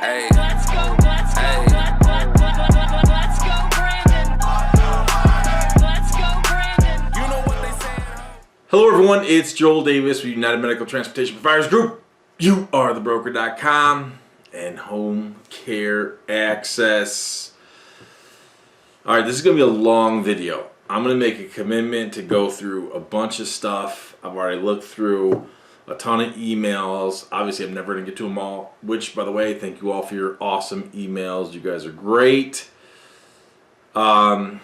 Hey, let's go, hey. let's go, Brandon. Let's go, Brandon. You know what they say. Hello everyone, it's Joel Davis with United Medical Transportation Providers Group. You are the broker.com and home care access. All right, this is going to be a long video. I'm going to make a commitment to go through a bunch of stuff. I've already looked through a ton of emails. Obviously, I'm never going to get to them all, which, by the way, thank you all for your awesome emails. You guys are great. But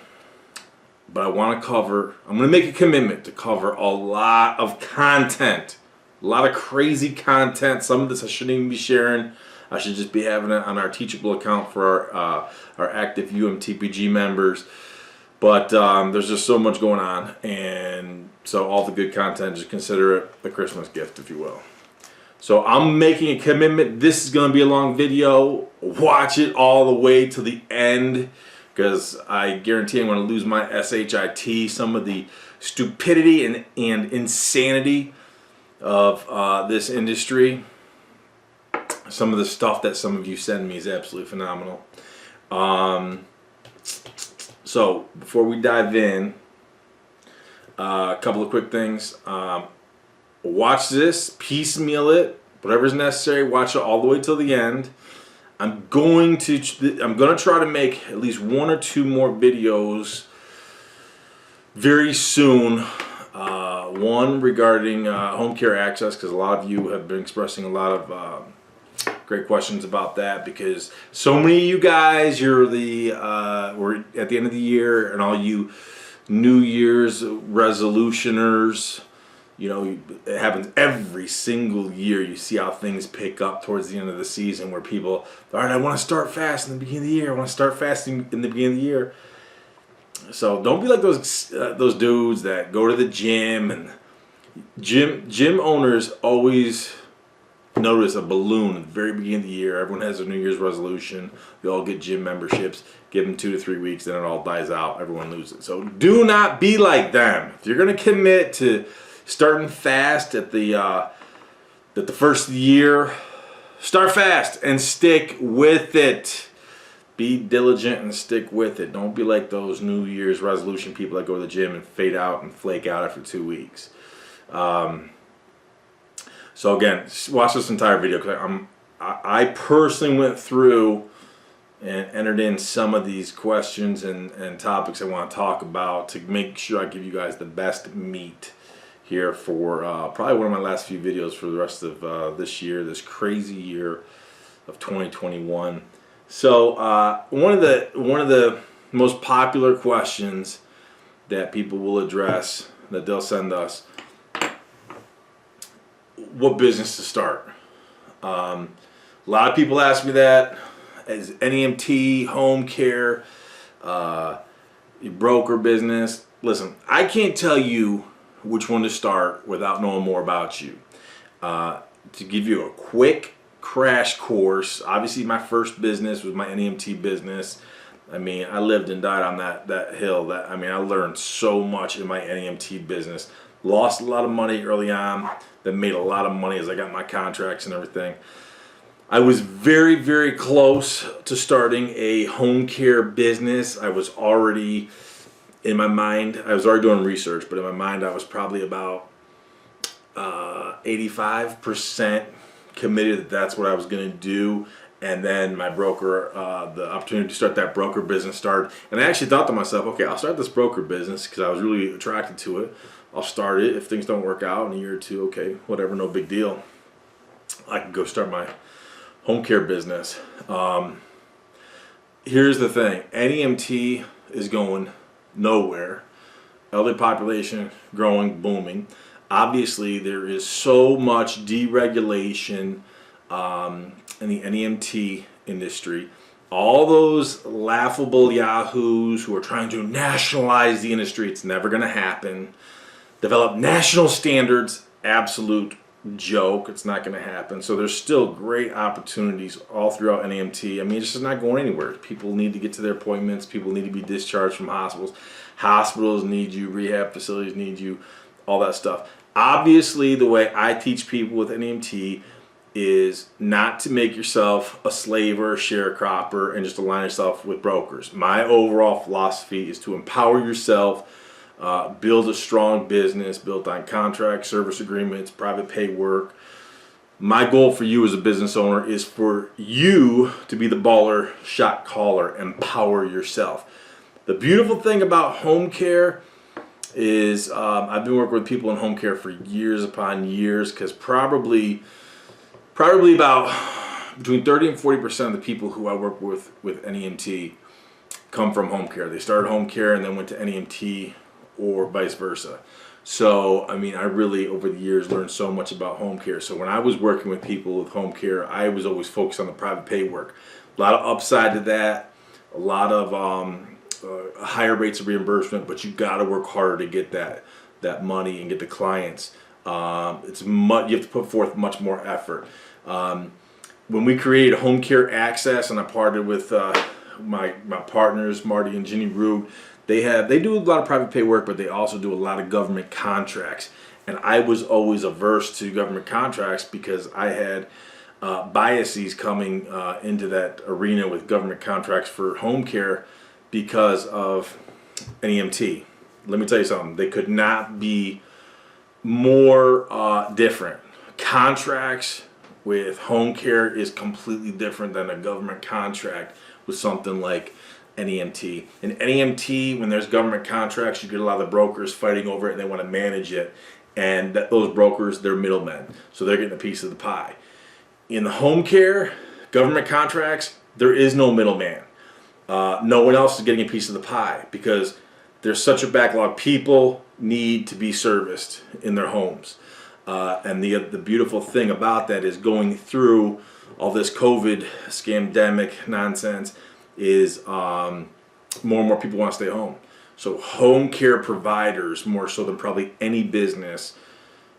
I want to cover, I'm going to make a commitment to cover a lot of content. A lot of crazy content. Some of this I shouldn't even be sharing. I should just be having it on our Teachable account for our active UMTPG members. But there's just so much going on, and so all the good content, just consider it a Christmas gift, if you will. So I'm making a commitment. This is going to be a long video. Watch it all the way to the end, because I guarantee I'm going to lose my SHIT. Some of the stupidity and insanity of this industry. Some of the stuff that some of you send me is absolutely phenomenal. So before we dive in, a couple of quick things. Watch this, piecemeal it, whatever's necessary. Watch it all the way till the end. I'm going to try to make at least one or two more videos very soon. One regarding home care access, because a lot of you have been expressing a lot of great questions about that, because so many of you guys, we're at the end of the year, and all you New Year's resolutioners, you know, it happens every single year. You see how things pick up towards the end of the season, where people, all right, I want to start fast in the beginning of the year. I want to start fasting in the beginning of the year. So don't be like those dudes that go to the gym, and gym owners always notice a balloon at the very beginning of the year. Everyone has a New Year's resolution. They all get gym memberships. Give them 2 to 3 weeks, then it all dies out. Everyone loses. So do not be like them. If you're going to commit to starting fast at the first of the year, start fast and stick with it. Be diligent and stick with it. Don't be like those New Year's resolution people that go to the gym and fade out and flake out after 2 weeks. So again, watch this entire video, because I personally went through and entered in some of these questions and topics I want to talk about to make sure I give you guys the best meat here for probably one of my last few videos for the rest of this year, this crazy year of 2021. So one of the most popular questions that people will address, that they'll send us: what business to start? A lot of people ask me that, as NEMT, home care, broker business. Listen, I can't tell you which one to start without knowing more about you. To give you a quick crash course, obviously my first business was my NEMT business. I mean, I lived and died on that hill. I learned so much in my NEMT business. Lost a lot of money early on, then made a lot of money as I got my contracts and everything. I was very, very close to starting a home care business. I was already, in my mind, I was already doing research, but in my mind I was probably about 85% committed that that's what I was going to do. And then my broker, the opportunity to start that broker business started. And I actually thought to myself, okay, I'll start this broker business because I was really attracted to it. I'll start it. If things don't work out in a year or two, okay, whatever, no big deal. I can go start my home care business. Here's the thing. NEMT is going nowhere. Elderly population growing, booming. Obviously, there is so much deregulation in the NEMT industry. All those laughable yahoos who are trying to nationalize the industry, it's never going to happen. Develop national standards, absolute joke. It's not going to happen. So there's still great opportunities all throughout NEMT. I mean, it's just not going anywhere. People need to get to their appointments. People need to be discharged from hospitals. Hospitals need you. Rehab facilities need you. All that stuff. Obviously, the way I teach people with NEMT, is not to make yourself a slave or a sharecropper and just align yourself with brokers. My overall philosophy is to empower yourself, build a strong business built on contracts, service agreements, private pay work. My goal for you as a business owner is for you to be the baller, shot caller, empower yourself. The beautiful thing about home care is I've been working with people in home care for years upon years, because probably about between 30 and 40% of the people who I work with NEMT come from home care. They started home care and then went to NEMT, or vice versa. So, I mean, I really, over the years, learned so much about home care. So when I was working with people with home care, I was always focused on the private pay work. A lot of upside to that, a lot of higher rates of reimbursement, but you got to work harder to get that money and get the clients. You have to put forth much more effort. When we created Home Care Access, and I partnered with my partners, Marty and Ginny Rube, they do a lot of private pay work, but they also do a lot of government contracts. And I was always averse to government contracts because I had biases coming into that arena with government contracts for home care because of NEMT. Let me tell you something. They could not be more different. Contracts with home care is completely different than a government contract with something like NEMT. In NEMT, when there's government contracts, you get a lot of the brokers fighting over it and they want to manage it. And those brokers, they're middlemen. So they're getting a piece of the pie. In the home care, government contracts, there is no middleman. No one else is getting a piece of the pie because there's such a backlog. People need to be serviced in their homes. And the beautiful thing about that is going through all this COVID scamdemic nonsense is more and more people want to stay home. So home care providers, more so than probably any business,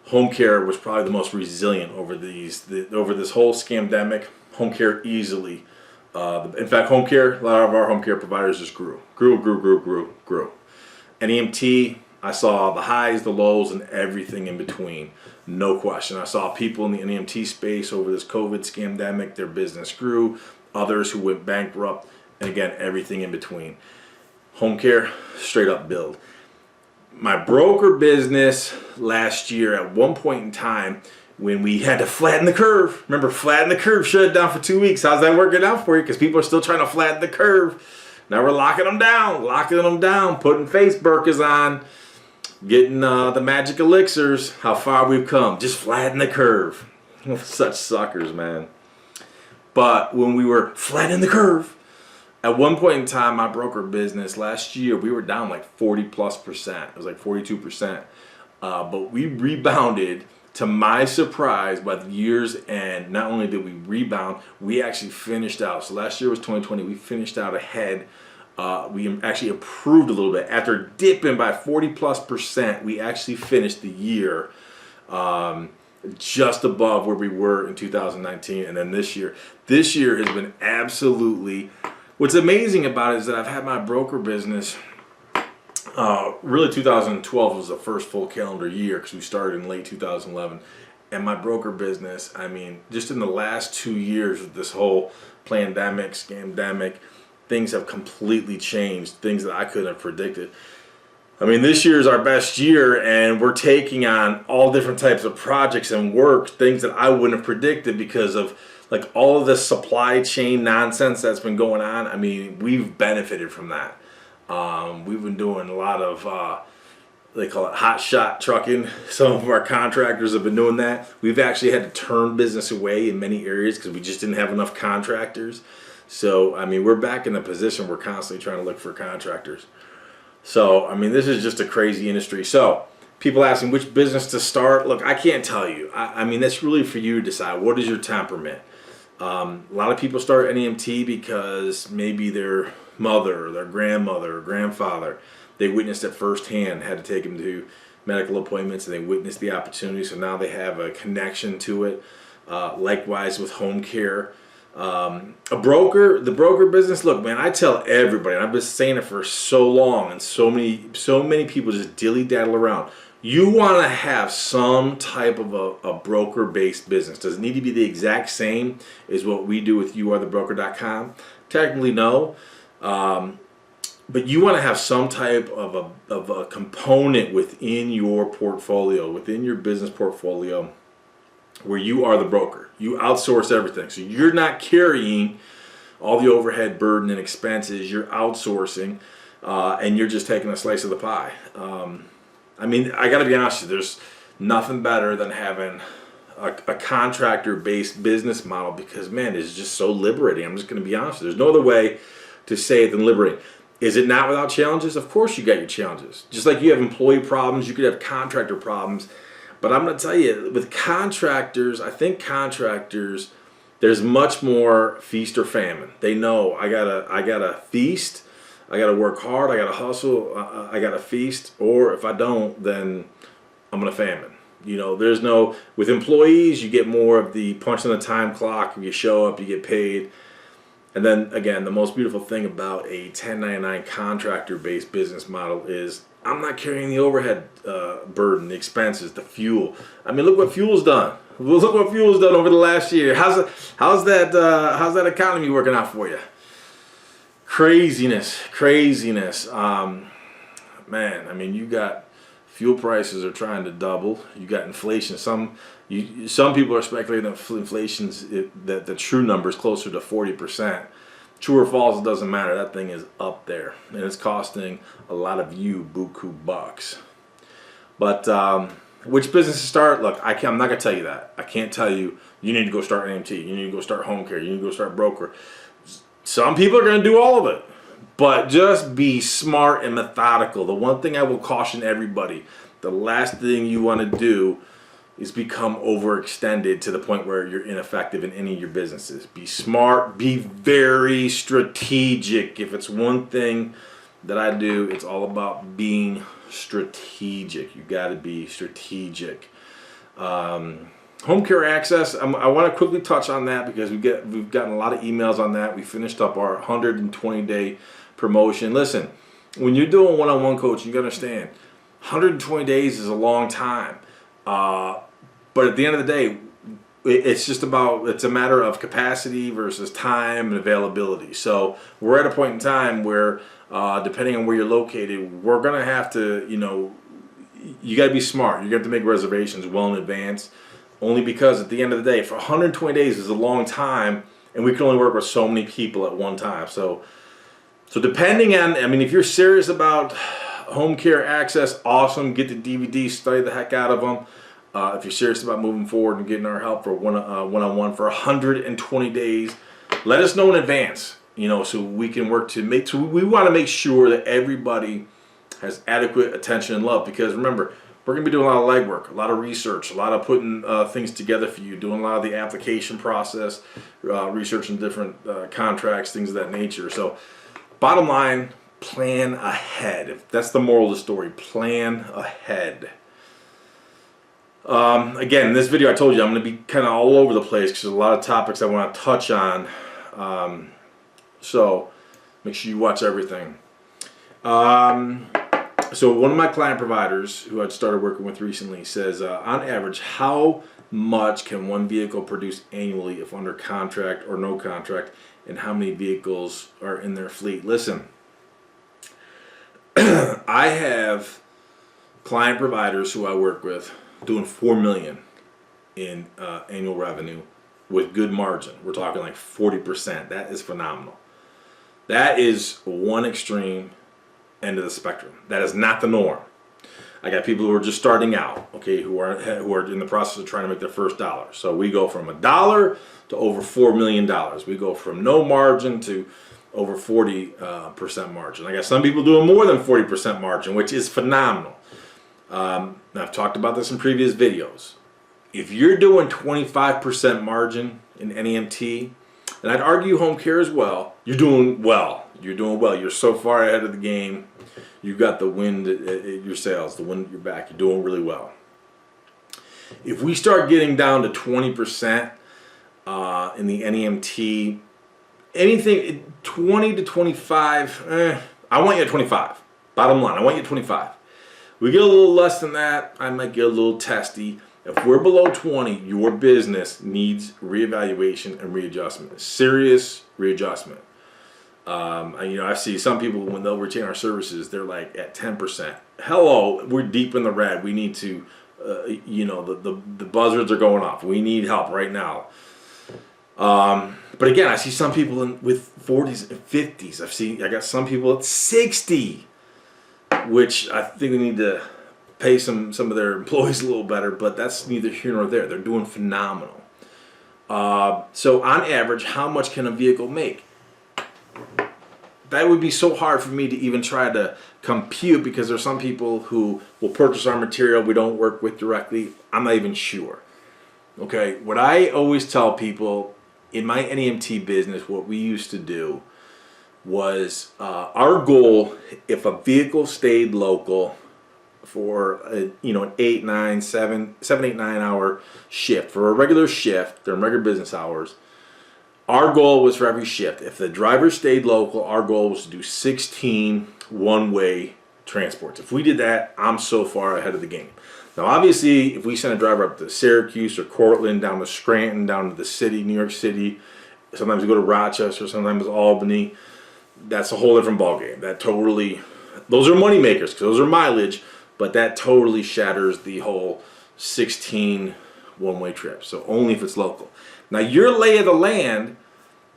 home care was probably the most resilient over this whole scamdemic. Home care easily. In fact, home care, a lot of our home care providers just grew. NEMT, I saw the highs, the lows, and everything in between. No question. I saw people in the NEMT space over this COVID scamdemic, their business grew. Others who went bankrupt, and again, everything in between. Home care, straight up build. My broker business last year, at one point in time, when we had to flatten the curve. Remember, flatten the curve, shut it down for 2 weeks. How's that working out for you? Because people are still trying to flatten the curve. Now we're locking them down, putting face burkas on, getting the magic elixirs. How far we've come. Just flatten the curve. Such suckers, man. But when we were flattening the curve, at one point in time, my broker business last year, we were down like 40+%. It was like 42%. But we rebounded. To my surprise, by the year's end, not only did we rebound, we actually finished out. So last year was 2020. We finished out ahead. We actually improved a little bit. After dipping by 40+%, we actually finished the year just above where we were in 2019. And then this year has been absolutely... What's amazing about it is that I've had my broker business... really 2012 was the first full calendar year because we started in late 2011. And my broker business, I mean, just in the last 2 years with this whole pandemic, scamdemic, things have completely changed, things that I couldn't have predicted. I mean, this year is our best year and we're taking on all different types of projects and work, things that I wouldn't have predicted because of like all of this supply chain nonsense that's been going on. I mean, we've benefited from that. We've been doing a lot of, they call it hot shot trucking. Some of our contractors have been doing that. We've actually had to turn business away in many areas because we just didn't have enough contractors. So, I mean, we're back in a position we're constantly trying to look for contractors. So, I mean, this is just a crazy industry. So, people asking which business to start. Look, I can't tell you. I mean, that's really for you to decide. What is your temperament? A lot of people start NEMT because maybe their mother or their grandmother or grandfather, they witnessed it firsthand, had to take them to medical appointments and they witnessed the opportunity, so now they have a connection to it. Likewise with home care. The broker business, look, man, I tell everybody, and I've been saying it for so long, and so many people just dilly-daddle around. You want to have some type of a broker-based business. Does it need to be the exact same as what we do with youarethebroker.com? Technically, no. But you want to have some type of a component within your portfolio, within your business portfolio, where you are the broker. You outsource everything. So you're not carrying all the overhead burden and expenses. You're outsourcing, and you're just taking a slice of the pie. I mean, I got to be honest with you, there's nothing better than having a contractor-based business model because, man, it's just so liberating. I'm just going to be honest. There's no other way to say it than liberating. Is it not without challenges? Of course you got your challenges. Just like you have employee problems, you could have contractor problems. But I'm going to tell you, with contractors, I think contractors, there's much more feast or famine. They know I gotta feast. I got to work hard, I got to hustle, I got to feast, or if I don't, then I'm going to famine. You know, there's no, with employees, you get more of the punch on the time clock. If you show up, you get paid. And then, again, the most beautiful thing about a 1099 contractor-based business model is I'm not carrying the overhead burden, the expenses, the fuel. I mean, look what fuel's done. Look what fuel's done over the last year. How's that economy working out for you? Craziness. Man, I mean, you got fuel prices are trying to double. You got inflation. Some people are speculating that inflation's that the true number is closer to 40%. True or false, it doesn't matter. That thing is up there, and it's costing a lot of you buku bucks. But which business to start? Look, I'm not gonna tell you that. I can't tell you. You need to go start AMT. You need to go start home care. You need to go start broker. Some people are going to do all of it, but just be smart and methodical. The one thing I will caution everybody, the last thing you want to do is become overextended to the point where you're ineffective in any of your businesses. Be smart, be very strategic. If it's one thing that I do, it's all about being strategic. You got to be strategic. Home care access, I want to quickly touch on that because we've gotten a lot of emails on that. We finished up our 120-day promotion. Listen, when you're doing one-on-one coaching, you got to understand, 120 days is a long time. But at the end of the day, it's a matter of capacity versus time and availability. So we're at a point in time where, depending on where you're located, we're going to have to, you got to be smart. You got to make reservations well in advance. Only because at the end of the day, for 120 days is a long time, and we can only work with so many people at one time. So depending on, I mean, if you're serious about home care access, awesome. Get the DVD, study the heck out of them. If you're serious about moving forward and getting our help for one-on-one for 120 days, let us know in advance, so we can work to make, so we want to make sure that everybody has adequate attention and love, because remember, we're going to be doing a lot of legwork, a lot of research, a lot of putting things together for you, doing a lot of the application process, researching different contracts, things of that nature. So bottom line, plan ahead. That's the moral of the story. Plan ahead. Again, in this video I told you I'm going to be kind of all over the place because there's a lot of topics I want to touch on. So make sure you watch everything. So one of my client providers who I'd started working with recently says, on average, how much can one vehicle produce annually if under contract or no contract, and how many vehicles are in their fleet? Listen, I have client providers who I work with doing $4 million in annual revenue with good margin. We're talking like 40%. That is phenomenal. That is one extreme end of the spectrum. That is not the norm. I got people who are just starting out, okay, who are in the process of trying to make their first dollar. So we go from $1 to over $4 million. We go from no margin to over 40% margin. I got some people doing more than 40% margin, which is phenomenal. I've talked about this in previous videos. If you're doing 25% margin in NEMT, and I'd argue home care as well, you're doing well. You're doing well. You're so far ahead of the game. You've got the wind at your sails, the wind at your back. You're doing really well. If we start getting down to 20% in the NEMT, anything 20 to 25, I want you at 25. Bottom line, I want you at 25. We get a little less than that, I might get a little testy. If we're below 20, your business needs reevaluation and readjustment, serious readjustment. I see some people when they'll retain our services, they're like at 10%. Hello, we're deep in the red. We need to, the buzzards are going off. We need help right now. But again, I see some people with 40s and 50s. I got some people at 60, which I think we need to pay some of their employees a little better, but that's neither here nor there. They're doing phenomenal. So on average, how much can a vehicle make? That would be so hard for me to even try to compute, because there's some people who will purchase our material we don't work with directly. I'm not even sure. Okay, what I always tell people in my NEMT business, what we used to do was our goal, if a vehicle stayed local for an 8, 9, 7, 8, 9 hour shift, for a regular shift during regular business hours, our goal was for every shift, if the driver stayed local, our goal was to do 16 one-way transports. If we did that, I'm so far ahead of the game. Now, obviously, if we send a driver up to Syracuse or Cortland, down to Scranton, down to the city, New York City, sometimes we go to Rochester, sometimes Albany, that's a whole different ballgame. Those are money makers, because those are mileage, but that totally shatters the whole 16 one-way trips. So only if it's local. Now, your lay of the land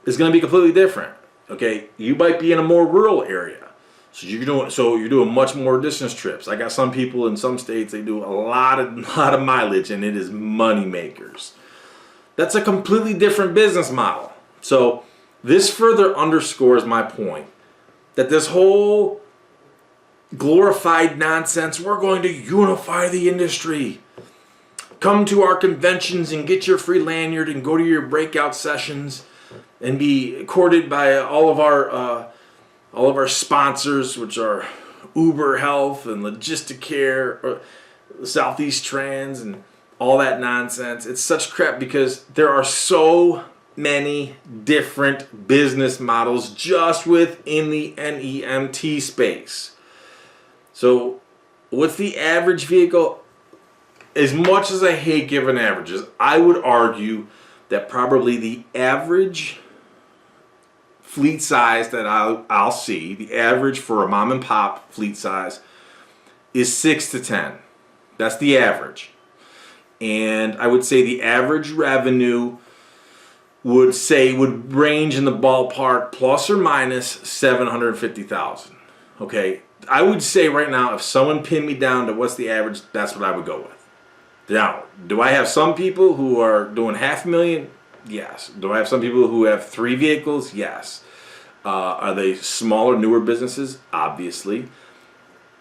is going to be completely different. Okay, you might be in a more rural area, so you're doing much more distance trips. I got some people in some states, they do a lot of mileage, and it is money makers. That's a completely different business model. So this further underscores my point that this whole glorified nonsense, we're going to unify the industry. Come to our conventions and get your free lanyard and go to your breakout sessions and be courted by all of our sponsors, which are Uber Health and Logisticare, or Southeast Trans, and all that nonsense. It's such crap, because there are so many different business models just within the NEMT space. So what's the average vehicle? As much as I hate giving averages, I would argue that probably the average fleet size that I'll see, the average for a mom and pop fleet size, is 6 to 10. That's the average. And I would say the average revenue would range in the ballpark plus or minus 750,000. Okay, I would say right now, if someone pinned me down to what's the average, that's what I would go with. Now, do I have some people who are doing $500,000? Yes. Do I have some people who have 3 vehicles? Yes. Are they smaller, newer businesses? Obviously.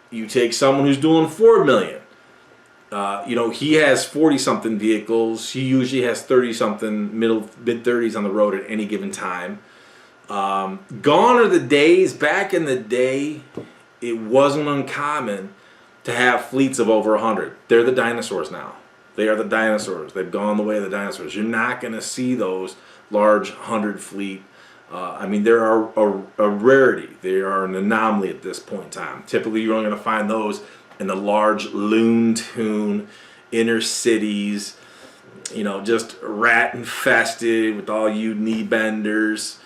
You take someone who's doing $4 million. He has 40-something vehicles. He usually has 30-something, mid-30s on the road at any given time. Gone are the days. Back in the day, it wasn't uncommon to have fleets of over 100. They're the dinosaurs now. They are the dinosaurs. They've gone the way of the dinosaurs. You're not going to see those large 100 fleet. There are a rarity. They are an anomaly at this point in time. Typically, you're only going to find those in the large loon tune inner cities, just rat infested with all you knee benders,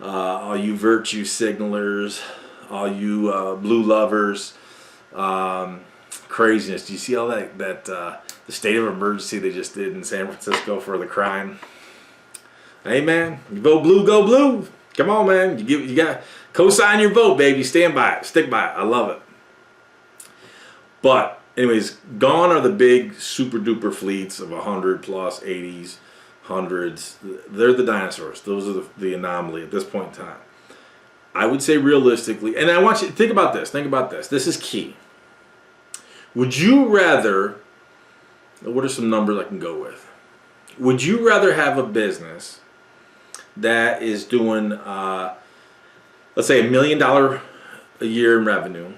all you virtue signalers, all you blue lovers. Craziness. Do you see all that the state of emergency they just did in San Francisco for the crime? Hey man, you vote blue, go blue. Come on, man. You got to co-sign your vote, baby. Stand by it. Stick by it. I love it. But anyways, gone are the big super duper fleets of 100 plus, 80s, 100s. They're the dinosaurs. Those are the anomaly at this point in time. I would say realistically, and I want you to think about this. Think about this. This is key. Would you rather, what are some numbers I can go with? Would you rather have a business that is doing, let's say $1 million a year in revenue?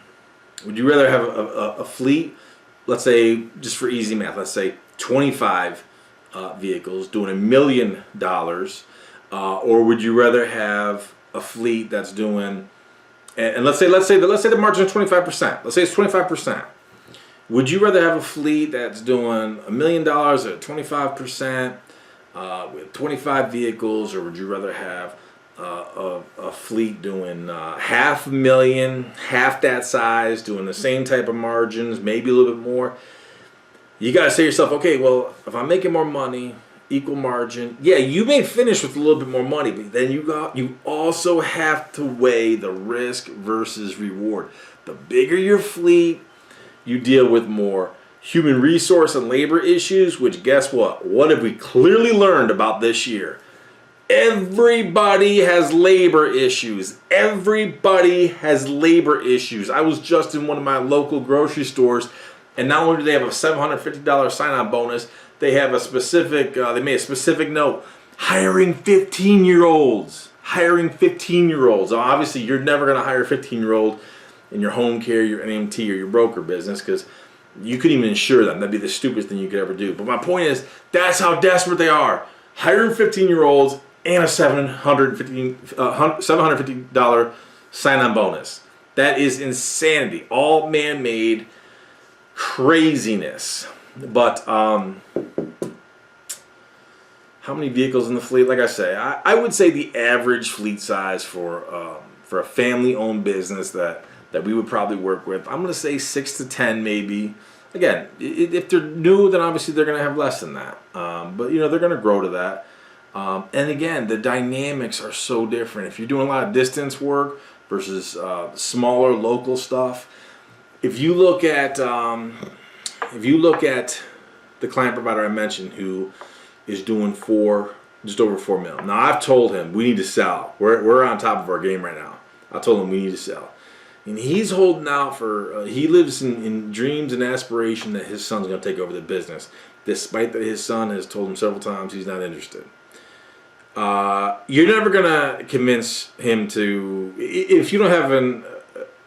Would you rather have a fleet, let's say, just for easy math, let's say 25 vehicles doing $1 million, or would you rather have a fleet that's doing, and let's say the margin is 25%. Let's say it's 25%. Would you rather have a fleet that's doing $1 million at 25% with 25 vehicles, or would you rather have a fleet doing $500,000, half that size, doing the same type of margins, maybe a little bit more? You got to say to yourself, okay, well, if I'm making more money, equal margin, yeah, you may finish with a little bit more money, but then you also have to weigh the risk versus reward. The bigger your fleet, you deal with more human resource and labor issues, which guess what? What have we clearly learned about this year? Everybody has labor issues. Everybody has labor issues. I was just in one of my local grocery stores, and not only do they have a $750 sign-on bonus, they have a specific, they made a specific note, hiring 15-year-olds. Hiring 15-year-olds. Now, obviously, you're never going to hire a 15-year-old in your home care, your NMT, or your broker business, because you couldn't even insure them. That'd be the stupidest thing you could ever do. But my point is, that's how desperate they are. Hiring 15-year-olds and a $750 sign-on bonus. That is insanity. All man-made craziness. But how many vehicles in the fleet? Like I say, I would say the average fleet size for a family-owned business that we would probably work with, I'm going to say 6 to 10 maybe. Again, if they're new, then obviously they're going to have less than that. But they're going to grow to that. And again, the dynamics are so different. If you're doing a lot of distance work versus smaller local stuff, if you look at the client provider I mentioned who is doing just over $4 million. Now I've told him we need to sell. We're on top of our game right now. I told him we need to sell. And he's holding out for, he lives in dreams and aspiration that his son's going to take over the business, despite that his son has told him several times he's not interested. You're never going to convince him to, if you don't have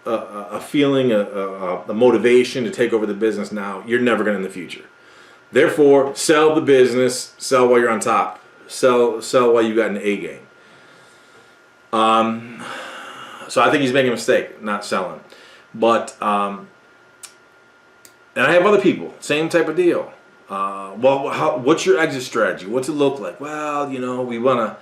a feeling, a motivation to take over the business now, you're never going to in the future. Therefore, sell the business, sell while you're on top, sell while you got an A game. So I think he's making a mistake not selling. But and I have other people, same type of deal. What's your exit strategy? What's it look like? Well, we wanna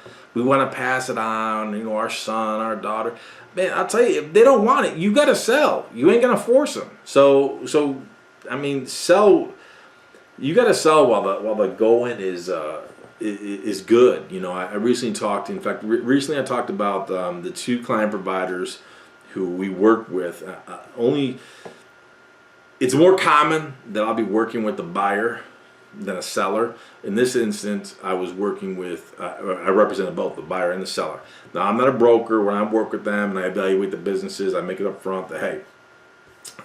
pass it on. Our son, our daughter. Man, I'll tell you, if they don't want it, you gotta sell. You ain't gonna force them. So I mean, sell. You gotta sell while the going is good. I recently talked. In fact, recently I talked about the two client providers who we work with. It's more common that I'll be working with the buyer than a seller. In this instance, I was working with, I represented both the buyer and the seller. Now, I'm not a broker. When I work with them and I evaluate the businesses, I make it up front that, hey,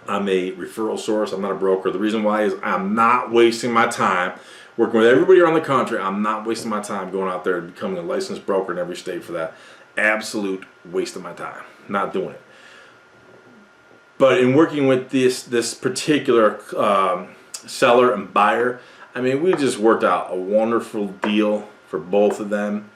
I'm a referral source. I'm not a broker. The reason why is I'm not wasting my time working with everybody around the country. I'm not wasting my time going out there and becoming a licensed broker in every state for that. Absolute waste of my time. Not doing it. But in working with this particular seller and buyer, I mean, we just worked out a wonderful deal for both of them.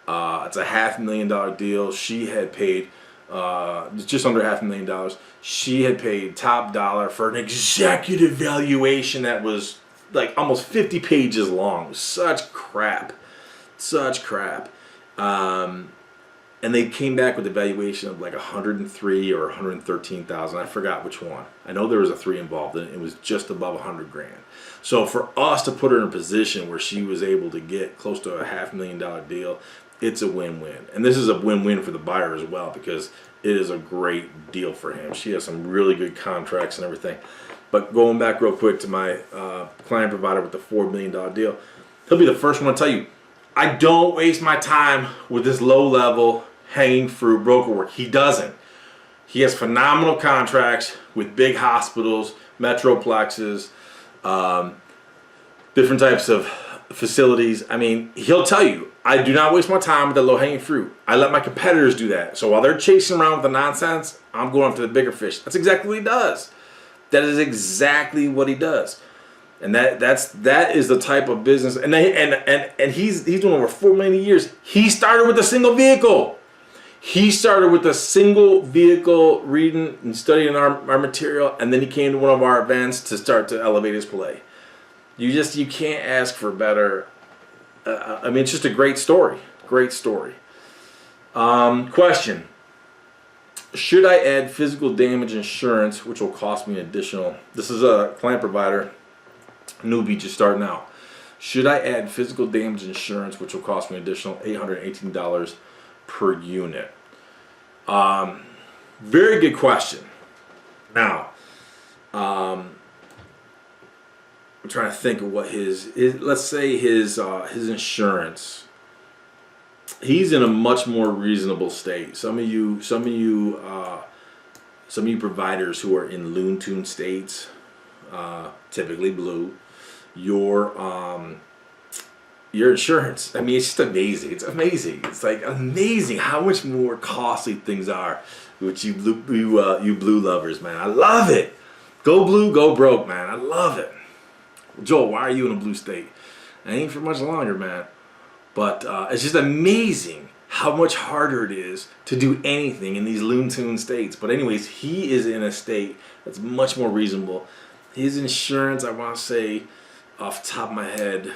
It's a $500,000 deal. She had paid just under $500,000. She had paid top dollar for an executive valuation that was like almost 50 pages long. It was such crap. And they came back with a valuation of like 103 or 113,000. I forgot which one. I know there was a 3 involved, and it was just above 100 grand. So for us to put her in a position where she was able to get close to a $500,000 deal, it's a win-win. And this is a win-win for the buyer as well, because it is a great deal for him. She has some really good contracts and everything. But going back real quick to my client provider with the $4 million deal, he'll be the first one to tell you, I don't waste my time with this low-level hanging fruit broker work. He doesn't. He has phenomenal contracts with big hospitals, metroplexes, different types of facilities. I mean, he'll tell you, I do not waste my time with the low-hanging fruit. I let my competitors do that. So while they're chasing around with the nonsense, I'm going after the bigger fish. That's exactly what he does. That is exactly what he does. And that is the type of business. And he's doing over $4 million a year. He started with a single vehicle. He started with a single vehicle, reading and studying our material, and then he came to one of our events to start to elevate his play. You can't ask for better. I mean, it's just a great story. Great story. Question. Should I add physical damage insurance, which will cost me additional? This is a client provider, newbie just starting out. Should I add physical damage insurance, which will cost me additional $818 per unit? Very good question. Now, I'm trying to think of what his let's say his insurance. He's in a much more reasonable state. Some of you providers who are in loon tune states, typically blue, your insurance. I mean, it's just amazing. It's amazing. It's like amazing how much more costly things are. Which you blue lovers, man, I love it. Go blue, go broke, man. I love it. Joel, why are you in a blue state? I ain't for much longer, man. But it's just amazing how much harder it is to do anything in these loon tune states. But anyways, he is in a state that's much more reasonable. His insurance, I want to say, off the top of my head,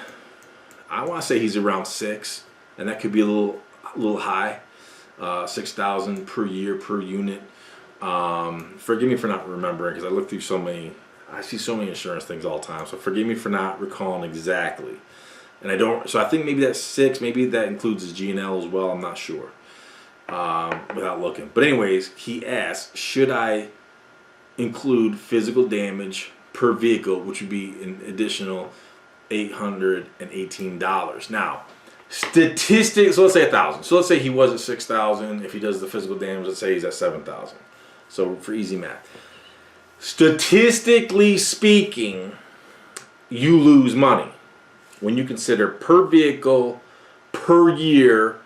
I want to say he's around 6, and that could be a little high. 6,000 per year per unit. Forgive me for not remembering, because I look through I see so many insurance things all the time. So forgive me for not recalling exactly. And I don't. So I think maybe that's 6. Maybe that includes his G&L as well. I'm not sure. Without looking. But anyways, he asked, should I include physical damage per vehicle, which would be an additional $818. Now, statistics, so let's say 1,000. So let's say he was at 6,000. If he does the physical damage, let's say he's at 7,000. So for easy math. Statistically speaking, you lose money when you consider per vehicle, per year,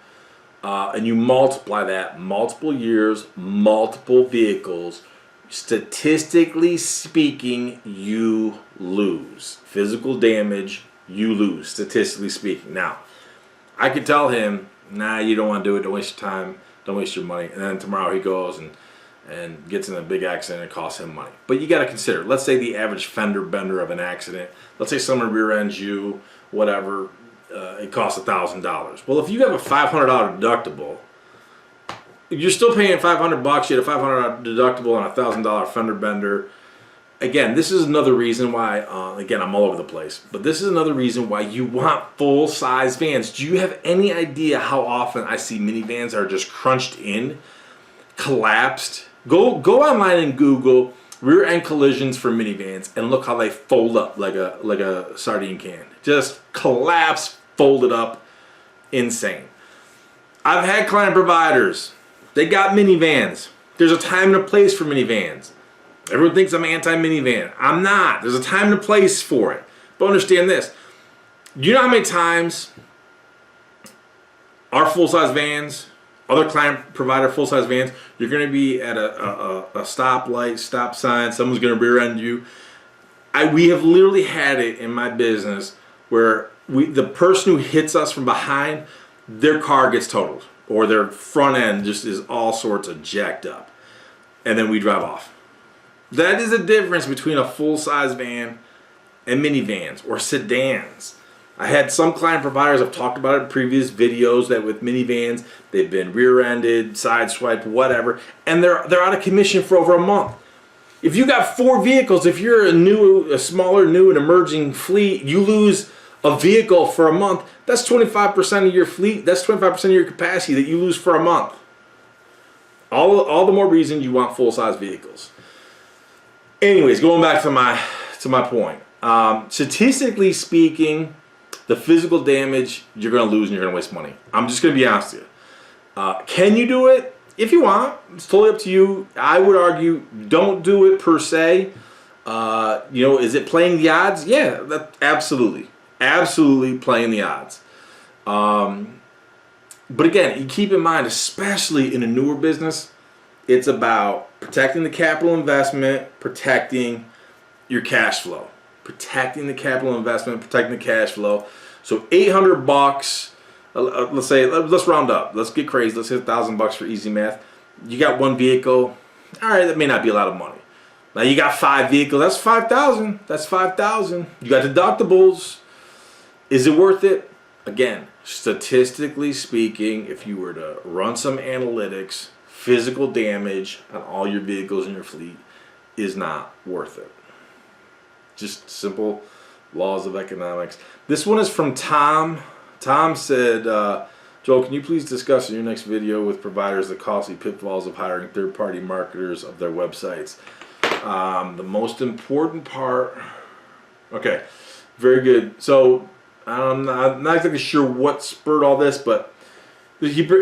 and you multiply that, multiple years, multiple vehicles. Statistically speaking, you lose. Physical damage, you lose, statistically speaking. Now, I could tell him, nah, you don't want to do it, don't waste your time, don't waste your money. And then tomorrow he goes and gets in a big accident and it costs him money. But you got to consider, let's say the average fender bender of an accident, let's say someone rear ends you, whatever, it costs $1,000. Well, if you have a $500 deductible, you're still paying $500. You had a $500 deductible on a $1,000 fender bender. Again, this is another reason why, again, I'm all over the place, but this is another reason why you want full-size vans. Do you have any idea how often I see minivans are just crunched in, collapsed? Go online and Google rear end collisions for minivans and look how they fold up like a sardine can. Just collapse, folded up, insane. I've had client providers. They got minivans. There's a time and a place for minivans. Everyone thinks I'm anti-minivan. I'm not. There's a time and a place for it. But understand this. Do you know how many times our full-size vans, other client provider full-size vans, you're going to be at a stoplight, stop sign, someone's going to rear end you. We have literally had it in my business where the person who hits us from behind, their car gets totaled. Or their front end just is all sorts of jacked up. And then we drive off. That is the difference between a full-size van and minivans or sedans. I had some client providers, I've talked about it in previous videos, that with minivans, they've been rear-ended, sideswiped, whatever, and they're out of commission for over a month. If you got 4 vehicles, if you're a smaller, new and emerging fleet, you lose a vehicle for a month, that's 25% of your fleet, that's 25% of your capacity that you lose for a month. All the more reason you want full-size vehicles. Anyways, going back to my point. Statistically speaking, the physical damage, you're going to lose and you're going to waste money. I'm just going to be honest with you. Can you do it? If you want, it's totally up to you. I would argue don't do it per se. Is it playing the odds? Yeah, absolutely. Absolutely playing the odds. But again, you keep in mind, especially in a newer business, it's about protecting the capital investment, protecting your cash flow. Protecting the capital investment, protecting the cash flow. So $800 let's round up. Let's get crazy. Let's hit $1,000 for easy math. You got one vehicle. All right, that may not be a lot of money. Now you got 5 vehicles. That's 5,000. That's 5,000. You got deductibles. Is it worth it? Again, statistically speaking, if you were to run some analytics, physical damage on all your vehicles in your fleet is not worth it. Just simple laws of economics. This one is from Tom. Tom said, Joel, can you please discuss in your next video with providers the costly pitfalls of hiring third-party marketers of their websites? The most important part. Okay, very good. So I'm not exactly sure what spurred all this, but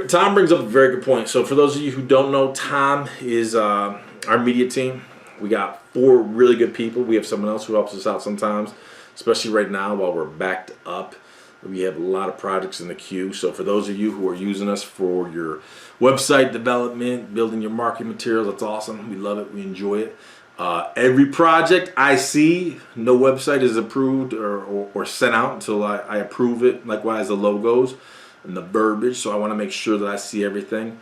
Tom brings up a very good point. So for those of you who don't know, Tom is our media team. We got 4 really good people. We have someone else who helps us out sometimes, especially right now while we're backed up. We have a lot of projects in the queue. So for those of you who are using us for your website development, building your marketing materials, that's awesome. We love it. We enjoy it. Every project I see, no website is approved or sent out until I approve it. Likewise, the logos and the verbiage. So I want to make sure that I see everything.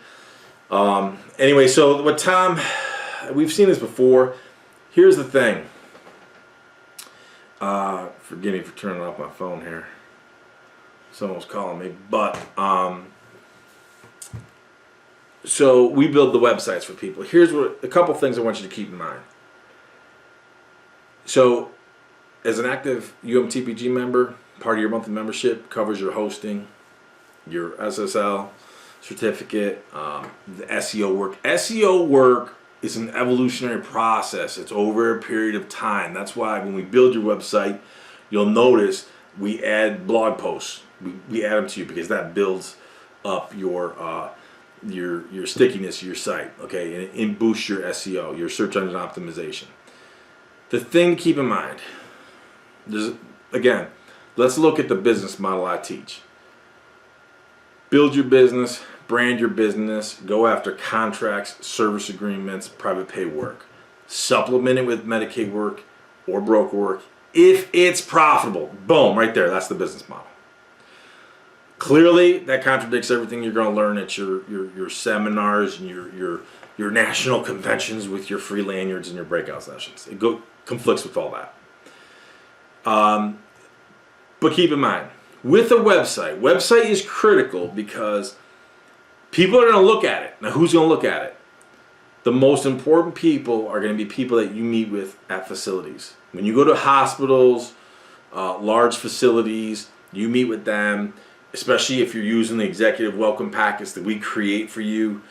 Anyway, so what Tom, we've seen this before. Here's the thing. Forgive me for turning off my phone here. Someone was calling me, but so we build the websites for people. Here's a couple things I want you to keep in mind. So, as an active UMTPG member, part of your monthly membership covers your hosting, your SSL certificate, the SEO work. SEO work is an evolutionary process. It's over a period of time. That's why when we build your website, you'll notice we add blog posts. We add them to you because that builds up your stickiness of your site, okay, and boosts your SEO, your search engine optimization. The thing to keep in mind, again, let's look at the business model I teach. Build your business, brand your business, go after contracts, service agreements, private pay work. Supplement it with Medicaid work or broker work if it's profitable. Boom, right there, that's the business model. Clearly, that contradicts everything you're going to learn at your seminars and your national conventions with your free lanyards and your breakout sessions. It conflicts with all that. But keep in mind, with a website is critical because people are going to look at it. Now, who's going to look at it? The most important people are going to be people that you meet with at facilities. When you go to hospitals, large facilities, you meet with them. Especially if you're using the executive welcome packets that we create for you,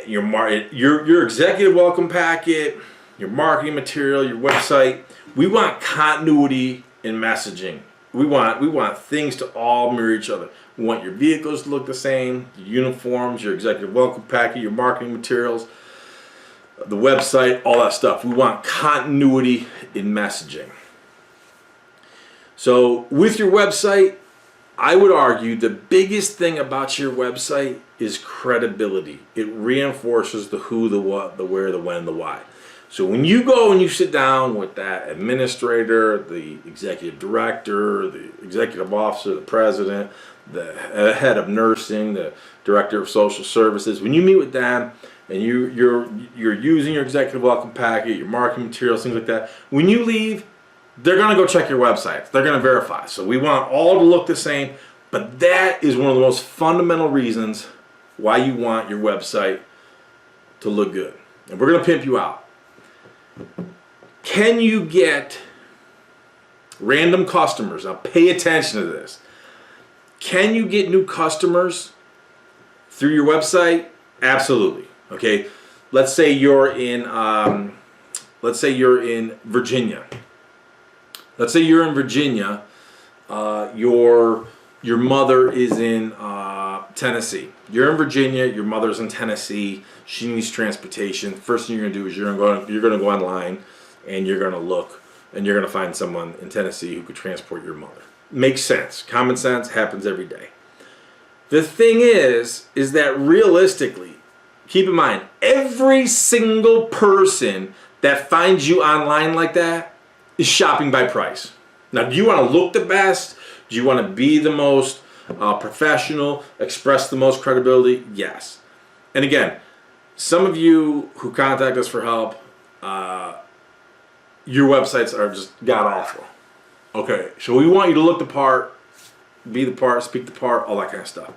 your executive welcome packet, your marketing material, your website. We want continuity in messaging. We want things to all mirror each other. We want your vehicles to look the same, your uniforms, your executive welcome packet, your marketing materials, the website, all that stuff. We want continuity in messaging. So with your website, I would argue the biggest thing about your website is credibility. It reinforces the who, the what, the where, the when, the why. So when you go and you sit down with that administrator, the executive director, the executive officer, the president, the head of nursing, the director of social services, when you meet with them and you're using your executive welcome packet, your marketing materials, things like that, when you leave, they're going to go check your website. They're going to verify. So we want all to look the same, but that is one of the most fundamental reasons why you want your website to look good. And we're going to pimp you out. Can you get random customers? Now pay attention to this. Can you get new customers through your website? Absolutely. Okay. Let's say you're in Virginia. Let's say you're in Virginia, your mother is in Tennessee. You're in Virginia, your mother's in Tennessee, she needs transportation. First thing you're gonna do is you're gonna go online and you're gonna look and you're gonna find someone in Tennessee who could transport your mother. Makes sense. Common sense happens every day. The thing is that realistically, keep in mind, every single person that finds you online like that is shopping by price. Now, do you want to look the best? Do you want to be the most professional, express the most credibility? Yes. And again, some of you who contact us for help, your websites are just god-awful. Okay, so we want you to look the part, be the part, speak the part, all that kind of stuff.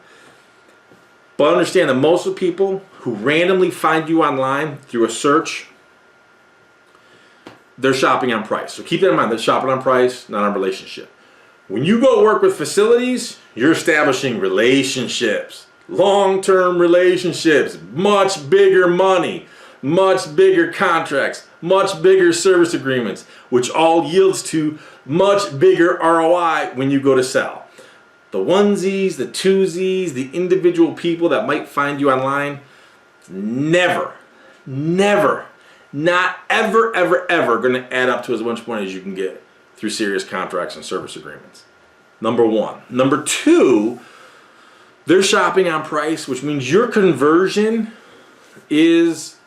But understand that most of the people who randomly find you online through a search, they're shopping on price. So keep that in mind. They're shopping on price, not on relationship. When you go work with facilities, you're establishing relationships. Long-term relationships. Much bigger money. Much bigger contracts. Much bigger service agreements. Which all yields to much bigger ROI when you go to sell. The onesies, the twosies, the individual people that might find you online, never, not ever going to add up to as much money as you can get through serious contracts and service agreements. Number one. Number two, they're shopping on price, which means your conversion is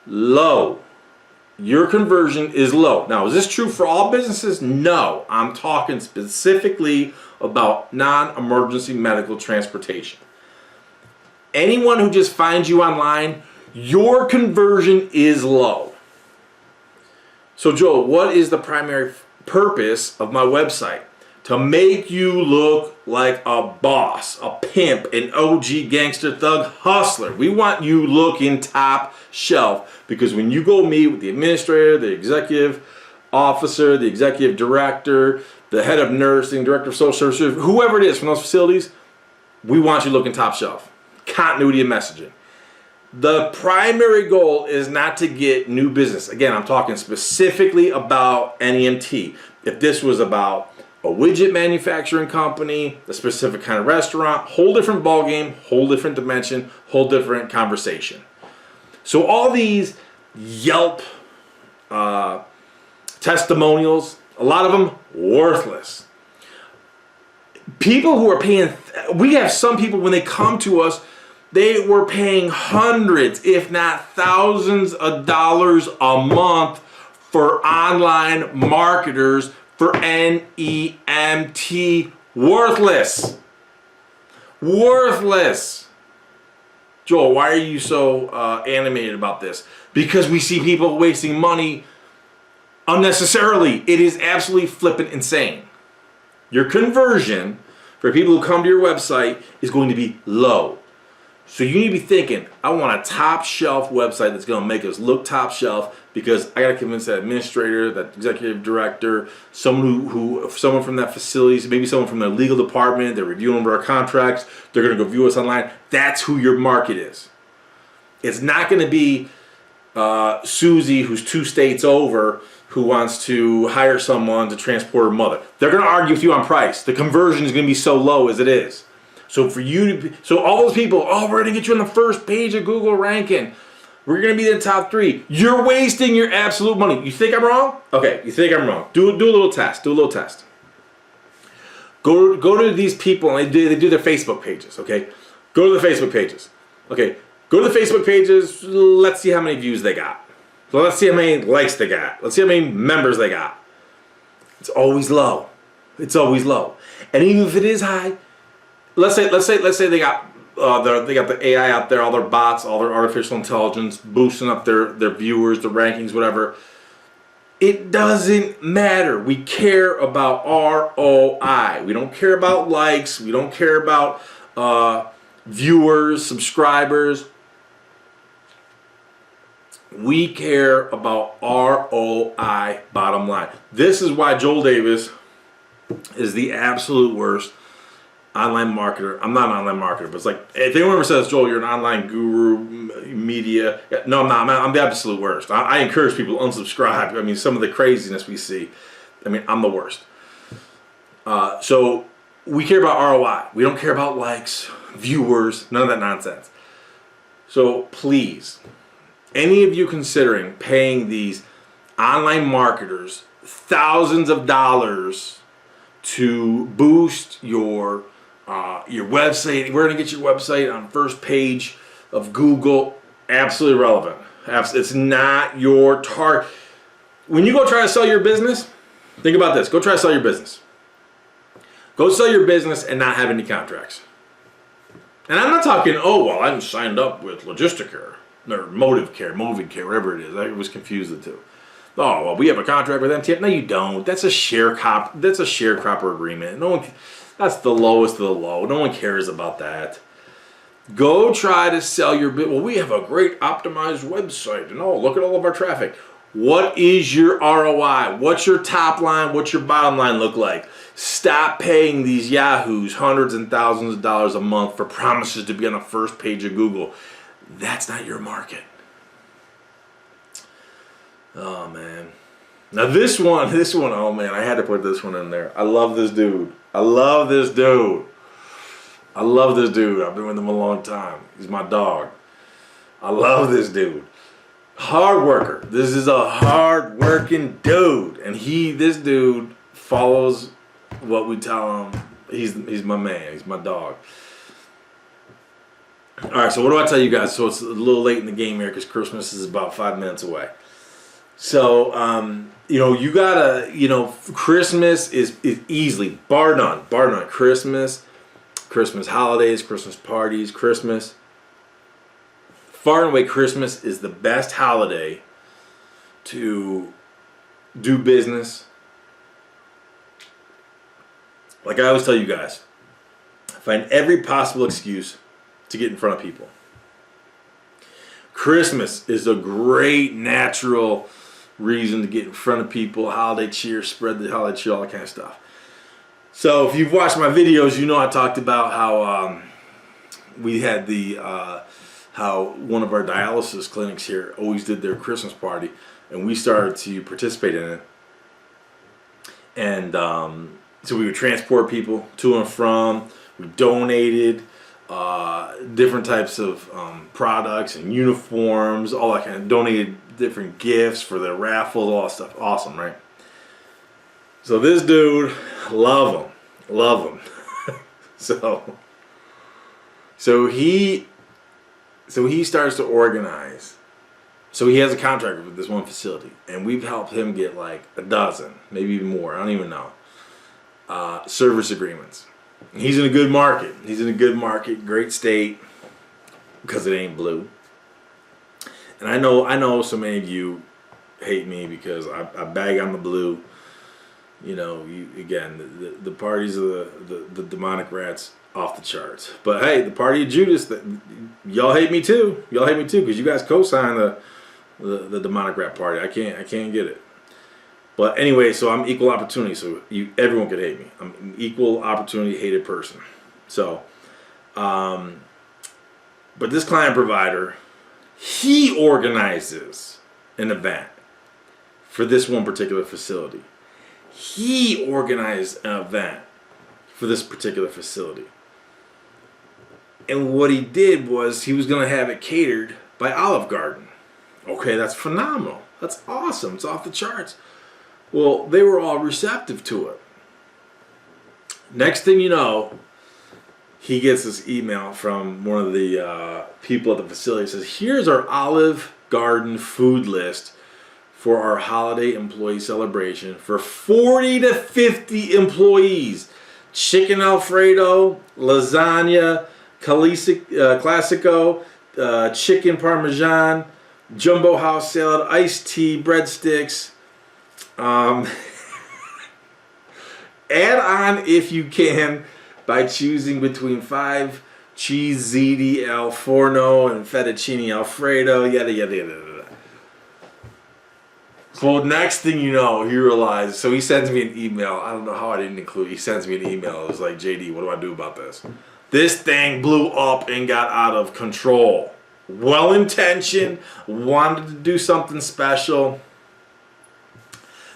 low. Your conversion is low. Now, is this true for all businesses? No. I'm talking specifically about non-emergency medical transportation. Anyone who just finds you online, your conversion is low. So Joel, what is the primary purpose of my website? To make you look like a boss, a pimp, an OG gangster thug hustler. We want you looking top shelf, because when you go meet with the administrator, the executive officer, the executive director, the head of nursing, director of social services, whoever it is from those facilities, we want you looking top shelf. Continuity of messaging. The primary goal is not to get new business. Again, I'm talking specifically about NEMT. If this was about a widget manufacturing company, a specific kind of restaurant, whole different ballgame, whole different dimension, whole different conversation. So all these Yelp testimonials, a lot of them worthless. People who are paying, we have some people when they come to us, they were paying hundreds, if not thousands of dollars a month for online marketers for NEMT. Worthless. Worthless. Joel, why are you so animated about this? Because we see people wasting money unnecessarily. It is absolutely flippin' insane. Your conversion for people who come to your website is going to be low. So you need to be thinking, I want a top shelf website that's going to make us look top shelf, because I got to convince that administrator, that executive director, someone someone from that facility, maybe someone from their legal department, they're reviewing our contracts, they're going to go view us online. That's who your market is. It's not going to be Susie, who's 2 states over, who wants to hire someone to transport her mother. They're going to argue with you on price. The conversion is going to be so low as it is. So for you to, so all those people, oh, we're going to get you on the first page of Google ranking. We're going to be in the top 3. You're wasting your absolute money. You think I'm wrong? Okay, you think I'm wrong. Do a little test. Do a little test. Go to these people, and they do their Facebook pages, okay? Go to the Facebook pages. Okay, go to the Facebook pages. Let's see how many views they got. So let's see how many likes they got. Let's see how many members they got. It's always low. It's always low. And even if it is high, let's say they got the AI out there, all their bots, all their artificial intelligence boosting up their viewers, the rankings, whatever. It doesn't matter. We care about ROI. We don't care about likes. We don't care about viewers, subscribers. We care about ROI, bottom line. This is why Joel Davis is the absolute worst online marketer. I'm not an online marketer, but it's like, if anyone ever says, Joel, you're an online guru, media. No, I'm not. I'm the absolute worst. I encourage people to unsubscribe. I mean, some of the craziness we see. I mean, I'm the worst. So we care about ROI. We don't care about likes, viewers, none of that nonsense. So please, any of you considering paying these online marketers thousands of dollars to boost your website, we're going to get your website on first page of Google, absolutely irrelevant. It's not your target. When you go try to sell your business, think about this. Go try to sell your business. Go sell your business and not have any contracts. And I'm not talking, oh, well, I'm signed up with Logisticare or Motive Care, whatever it is. I was confused the two. Oh, well, we have a contract with MTF. No, you don't. That's a sharecropper agreement. No one. That's the lowest of the low. No one cares about that. Go try to sell your bit. Well, we have a great optimized website, and oh, look at all of our traffic. What is your ROI? What's your top line? What's your bottom line look like? Stop paying these yahoos hundreds and thousands of dollars a month for promises to be on the first page of Google. That's not your market. Oh, man. Now this one, oh man, I had to put this one in there. I love this dude. I've been with him a long time. He's my dog. I love this dude. Hard worker. This is a hard working dude. And this dude follows what we tell him. He's my man. He's my dog. All right, so what do I tell you guys? So it's a little late in the game here because Christmas is about 5 minutes away. So, you gotta, Christmas is easily, bar none, Christmas holidays, Christmas parties, Christmas. Far and away, Christmas is the best holiday to do business. Like I always tell you guys, find every possible excuse to get in front of people. Christmas is a great natural reason to get in front of people, holiday cheer, spread the holiday cheer, all that kind of stuff. So if you've watched my videos, you know I talked about how we had how one of our dialysis clinics here always did their Christmas party, and we started to participate in it. And so we would transport people to and from. We donated different types of products and uniforms, all that kind of, donated different gifts for the raffles, all that stuff. Awesome, right? So this dude, love him. so he starts to organize. So he has a contract with this one facility, and we've helped him get like a dozen, maybe even more. I don't even know. Service agreements. He's in a good market. Great state, because it ain't blue. And I know so many of you hate me because I bag on the blue. The parties of the demonic rats off the charts. But hey, the party of Judas, y'all hate me too. Because you guys co-sign the demonic rat party. I can't get it. But anyway, so I'm equal opportunity. So everyone could hate me. I'm an equal opportunity hated person. So, but this client provider, he organizes an event for this one particular facility. He organized an event for this particular facility. And what he did was he was going to have it catered by Olive Garden. Okay, that's phenomenal. That's awesome. It's off the charts. Well, they were all receptive to it. Next thing you know, he gets this email from one of the people at the facility. It says, here's our Olive Garden food list for our holiday employee celebration for 40 to 50 employees. Chicken Alfredo, lasagna, classico, chicken parmesan, jumbo house salad, iced tea, breadsticks. Add on if you can by choosing between 5 cheese ziti al forno and fettuccine alfredo, yada yada yada. So next thing you know, he realizes. So he sends me an email. I don't know how I didn't include. He sends me an email. It was like, JD, what do I do about this? This thing blew up and got out of control. Well-intentioned, wanted to do something special.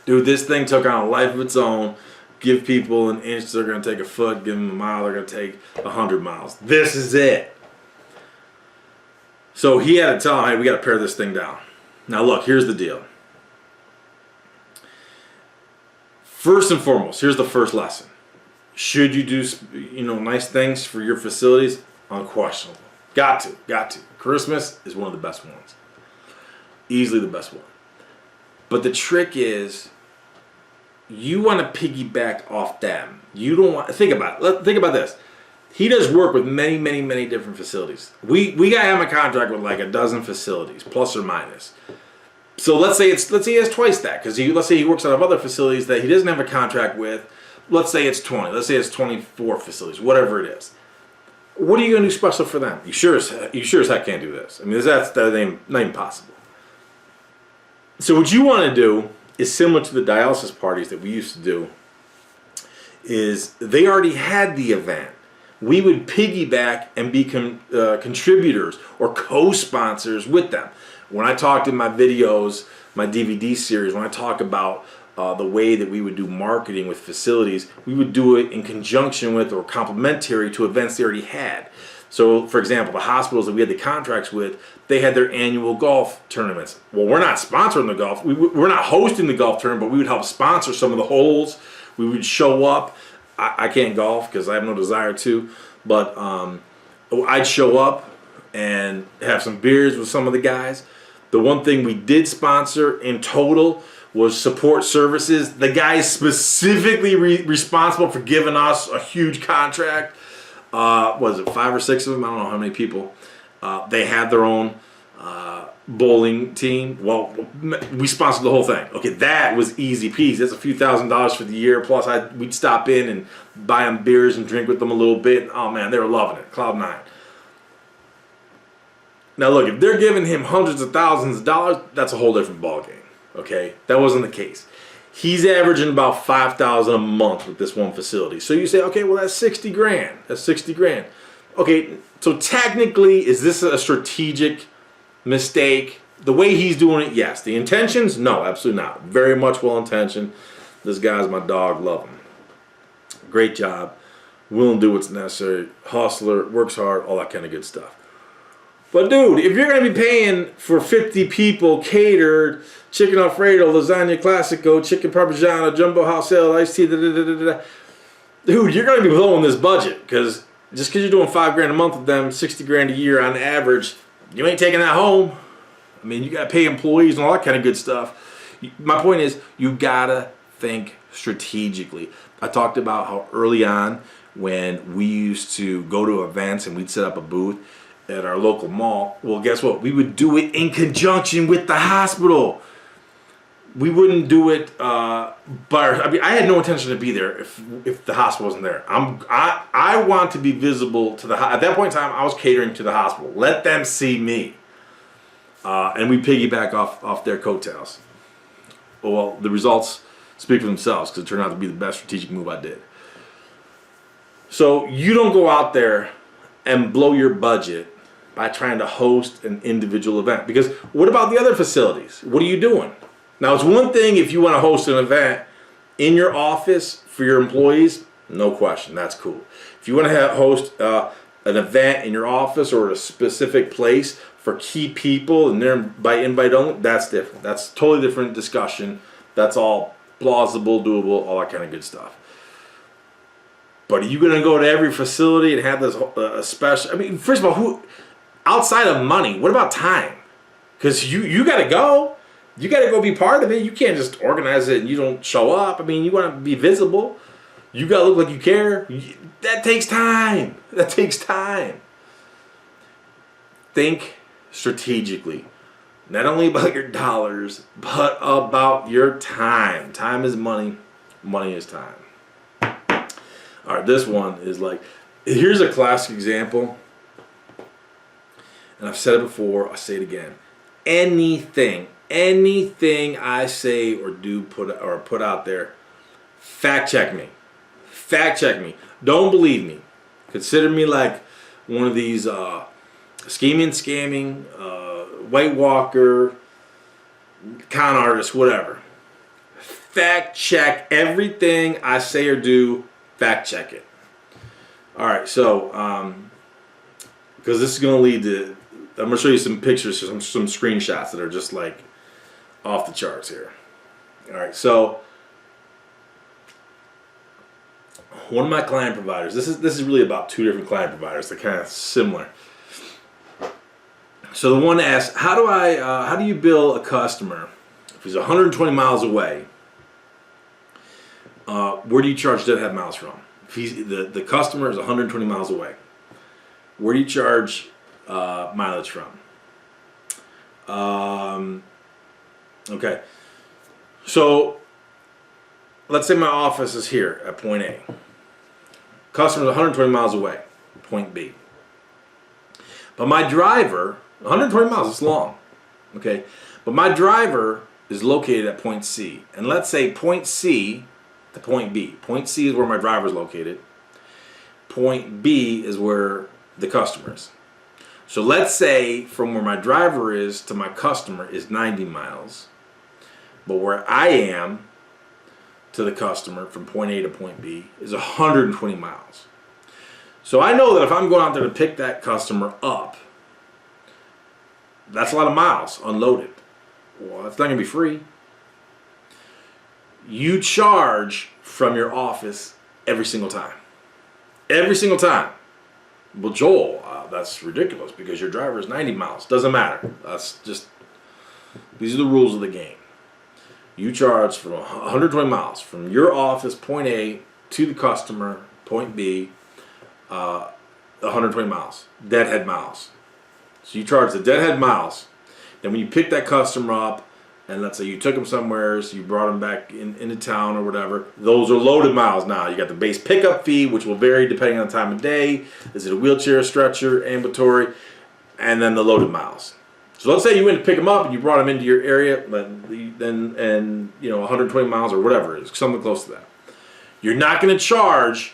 Dude, this thing took on a life of its own. Give people an inch, they're going to take a foot. Give them a mile, they're going to take 100 miles. This is it. So he had to tell him, hey, we got to pare this thing down. Now look, here's the deal. First and foremost, here's the first lesson. Should you do, nice things for your facilities? Unquestionable. Got to. Christmas is one of the best ones. Easily the best one. But the trick is, you want to piggyback off them. You don't want, think about it. Think about this. He does work with many, many, many different facilities. We got him a contract with like a dozen facilities, plus or minus. So let's say he has twice that, because let's say he works out of other facilities that he doesn't have a contract with. Let's say it's 20. Let's say it's 24 facilities, whatever it is. What are you going to do special for them? You sure as heck can't do this. I mean, that's not even possible. So what you want to do is similar to the dialysis parties that we used to do. Is they already had the event. We would piggyback and be contributors or co-sponsors with them. When I talked in my videos, my DVD series, when I talk about the way that we would do marketing with facilities, we would do it in conjunction with or complementary to events they already had. So, for example, the hospitals that we had the contracts with, they had their annual golf tournaments. Well, we're not sponsoring the golf. We're not hosting the golf tournament, but we would help sponsor some of the holes. We would show up. I can't golf because I have no desire to, but I'd show up and have some beers with some of the guys. The one thing we did sponsor in total was support services. The guys specifically responsible for giving us a huge contract. Was it 5 or 6 of them? I don't know how many people. They had their own bowling team. Well, we sponsored the whole thing. Okay, that was easy peasy. That's a few $1,000s for the year. Plus, we'd stop in and buy them beers and drink with them a little bit. Oh man, they were loving it. Cloud 9. Now look, if they're giving him hundreds of thousands of dollars, that's a whole different ballgame. Okay, that wasn't the case. He's averaging about $5,000 a month with this one facility. So you say, okay, well that's 60 grand. That's 60 grand. Okay, so technically, is this a strategic mistake? The way he's doing it, yes. The intentions, no, absolutely not. Very much well intentioned. This guy's my dog. Love him. Great job. Willing to do what's necessary. Hustler, works hard, all that kind of good stuff. But dude, if you're going to be paying for 50 people catered, chicken Alfredo, lasagna classico, chicken parmigiano, jumbo house salad, iced tea, dude, you're going to be blowing this budget, because just because you're doing $5 grand a month with them, 60 grand a year on average, you ain't taking that home. I mean, you got to pay employees and all that kind of good stuff. My point is, you got to think strategically. I talked about how early on, when we used to go to events and we'd set up a booth at our local mall, well, guess what? We would do it in conjunction with the hospital. We wouldn't do it I had no intention to be there if the hospital wasn't there. I want to be visible to at that point in time, I was catering to the hospital. Let them see me. And we piggyback off their coattails. Well, the results speak for themselves, because it turned out to be the best strategic move I did. So you don't go out there and blow your budget by trying to host an individual event. Because what about the other facilities? What are you doing? Now, it's one thing if you want to host an event in your office for your employees, no question, that's cool. If you want to host an event in your office or a specific place for key people and they're by invite only, that's different. That's a totally different discussion. That's all plausible, doable, all that kind of good stuff. But are you going to go to every facility and have this special? I mean, first of all, outside of money, what about time? Because you got to go. You got to go be part of it. You can't just organize it and you don't show up. I mean, you want to be visible. You got to look like you care. That takes time. That takes time. Think strategically. Not only about your dollars, but about your time. Time is money. Money is time. All right, this one is like, here's a classic example. And I've said it before, I'll say it again. Anything I say or do put out there, fact check me. Fact check me. Don't believe me. Consider me like one of these scamming, White Walker, con artist, whatever. Fact check everything I say or do. Fact check it. All right, so because this is going to lead to, I'm going to show you some pictures, some screenshots that are just like off the charts here. All right, so one of my client providers. This is really about two different client providers. They're kind of similar. So the one asks, how do you bill a customer if he's 120 miles away where do you charge deadhead miles from? If the customer is 120 miles away, where do you charge mileage from? Okay, so let's say my office is here at point A. Customer's 120 miles away, point B. But my driver, 120 miles, it's long, okay? But my driver is located at point C. And let's say point C to point B. Point C is where my driver is located. Point B is where the customer is. So let's say from where my driver is to my customer is 90 miles. But where I am to the customer from point A to point B is 120 miles. So I know that if I'm going out there to pick that customer up, that's a lot of miles unloaded. Well, that's not going to be free. You charge from your office every single time. Every single time. Well, Joel, that's ridiculous because your driver is 90 miles. Doesn't matter. That's just, these are the rules of the game. You charge from 120 miles from your office, point A, to the customer, point B, 120 miles, deadhead miles. So you charge the deadhead miles. Then when you pick that customer up, and let's say you took them somewhere, so you brought them back into town or whatever, those are loaded miles now. You got the base pickup fee, which will vary depending on the time of day. Is it a wheelchair, stretcher, ambulatory, and then the loaded miles. So let's say you went to pick them up and you brought them into your area, then 120 miles or whatever it is, something close to that. You're not going to charge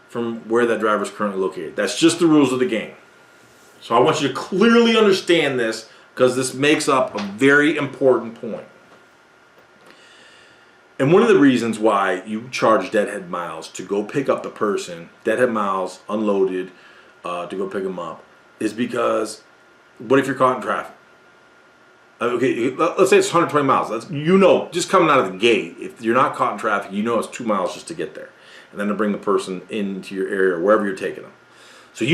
from where that driver is currently located. That's just the rules of the game. So I want you to clearly understand this because this makes up a very important point. And one of the reasons why you charge deadhead miles to go pick up the person, deadhead miles unloaded to go pick them up, is because what if you're caught in traffic? Okay, let's say it's 120 miles. That's, just coming out of the gate, if you're not caught in traffic, it's 2 miles just to get there. And then to bring the person into your area or wherever you're taking them. So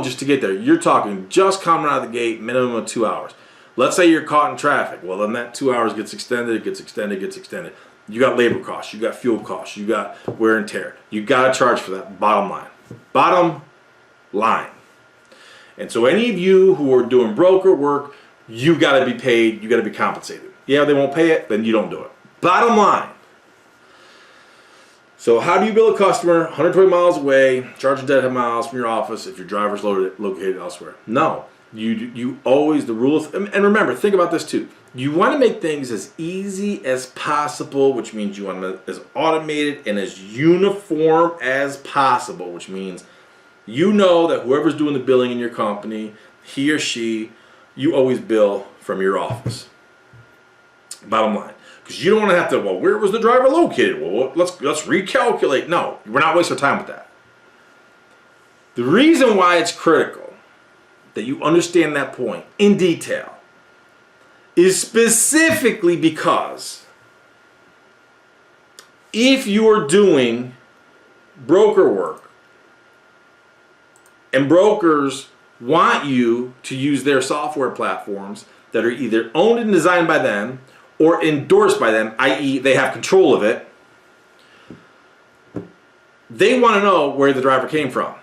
just to get there, you're talking just coming out of the gate, minimum of 2 hours. Let's say you're caught in traffic. Well, then that 2 hours gets extended, gets extended. You got labor costs, you got fuel costs, you got wear and tear. You got to charge for that, bottom line. Bottom line. And so any of you who are doing broker work, you got to be paid, you got to be compensated. Yeah, they won't pay it, then you don't do it. Bottom line. So how do you bill a customer 120 miles away, charge deadhead miles from your office if your driver's located elsewhere? No. You always, the rules, and remember, think about this too. You want to make things as easy as possible, which means you want them as automated and as uniform as possible, which means that whoever's doing the billing in your company, he or she, you always bill from your office. Bottom line. Because you don't want to have to, where was the driver located? Well, let's recalculate. No, we're not wasting time with that. The reason why it's critical that you understand that point in detail is specifically because if you are doing broker work and brokers want you to use their software platforms that are either owned and designed by them or endorsed by them, i.e. they have control of it, they want to know where the driver came from.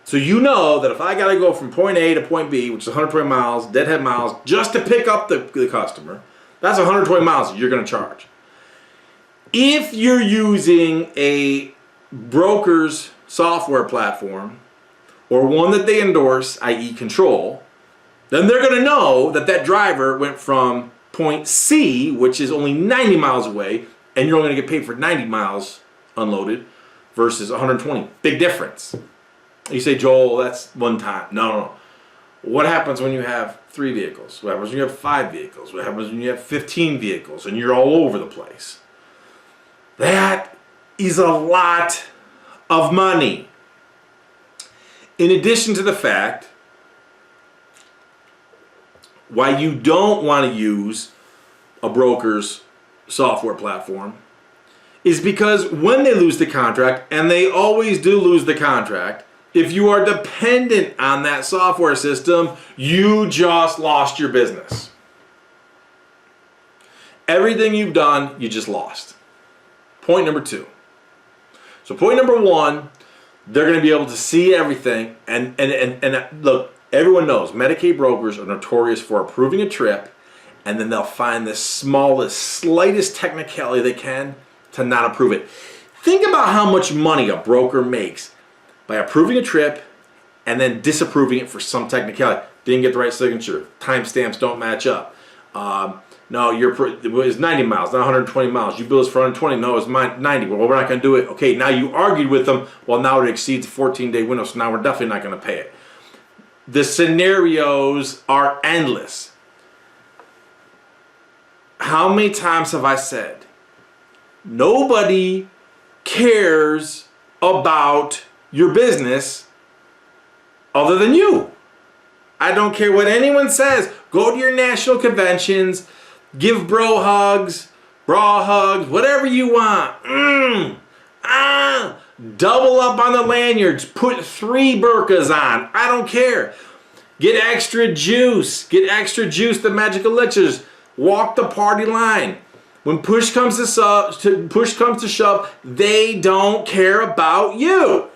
So that if I got to go from point A to point B, which is 120 miles, deadhead miles, just to pick up the customer, that's 120 miles that you're going to charge. If you're using a broker's software platform or one that they endorse, i.e. control, then they're going to know that driver went from point C, which is only 90 miles away, and you're only going to get paid for 90 miles unloaded versus 120. Big difference. You say, Joel, that's one time. No. What happens when you have 3 vehicles? What happens when you have 5 vehicles? What happens when you have 15 vehicles and you're all over the place? That is a lot of money. In addition to the fact why you don't want to use a broker's software platform is because when they lose the contract, and they always do lose the contract, if you are dependent on that software system, you just lost your business. Everything you've done, you just lost. Point number 2. So point number one, they're going to be able to see everything. And look, everyone knows Medicaid brokers are notorious for approving a trip, and then they'll find the smallest, slightest technicality they can to not approve it. Think about how much money a broker makes by approving a trip and then disapproving it for some technicality. Didn't get the right signature. Timestamps don't match up. No, it was 90 miles, not 120 miles. You billed us for 120. No, it was 90. Well, we're not going to do it. Okay, now you argued with them. Well, now it exceeds the 14-day window, so now we're definitely not going to pay it. The scenarios are endless. How many times have I said, nobody cares about your business other than you? I don't care what anyone says. Go to your national conventions, give bro hugs, bra hugs, whatever you want. Double up on the lanyards. Put 3 burkas on. I don't care. Get extra juice. Get extra juice, the magic elixirs. Walk the party line. When push comes to shove, they don't care about you.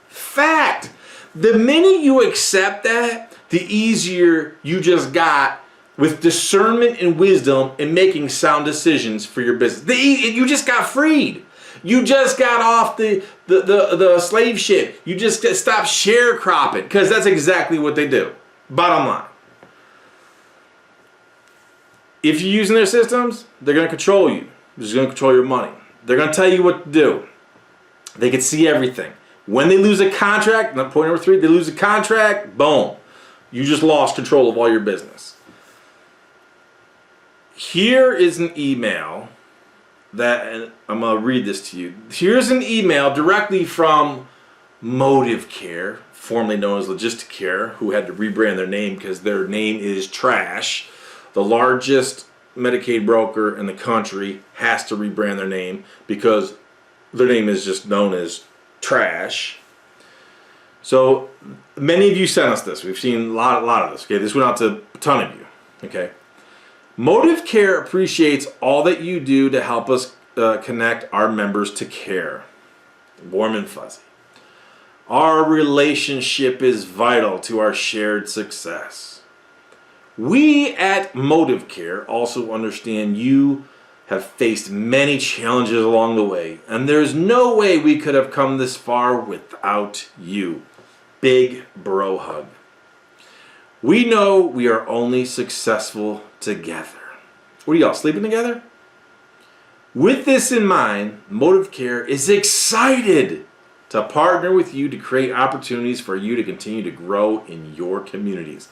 Fact. The minute you accept that, the easier you just got with discernment and wisdom in making sound decisions for your business. You just got freed. You just got off the slave ship. You just stopped sharecropping, because that's exactly what they do. Bottom line. If you're using their systems, they're going to control you. They're just going to control your money. They're going to tell you what to do. They can see everything. When they lose a contract, point number 3, they lose a contract, boom. You just lost control of all your business. Here is an email that, and I'm going to read this to you. Here's an email directly from Motive Care, formerly known as Logistic Care, who had to rebrand their name because their name is trash. The largest Medicaid broker in the country has to rebrand their name because their name is just known as trash. So many of you sent us this. We've seen a lot of this. Okay, this went out to a ton of you. Okay, Motive Care appreciates all that you do to help us connect our members to care. Warm and fuzzy. Our relationship is vital to our shared success. We at Motive Care also understand you have faced many challenges along the way, and there's no way we could have come this far without you. Big bro hug. We know we are only successful together. What are y'all, sleeping together? With this in mind, Motive Care is excited to partner with you to create opportunities for you to continue to grow in your communities.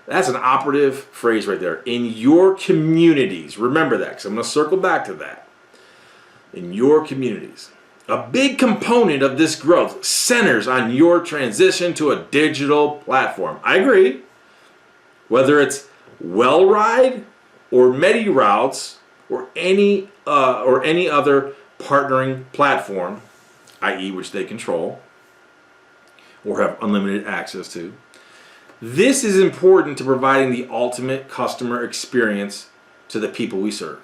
That's an operative phrase right there. In your communities. Remember that, because I'm going to circle back to that. In your communities. A big component of this growth centers on your transition to a digital platform. I agree. Whether it's WellRide or MediRoutes or any other partnering platform, i.e. which they control or have unlimited access to. This is important to providing the ultimate customer experience to the people we serve.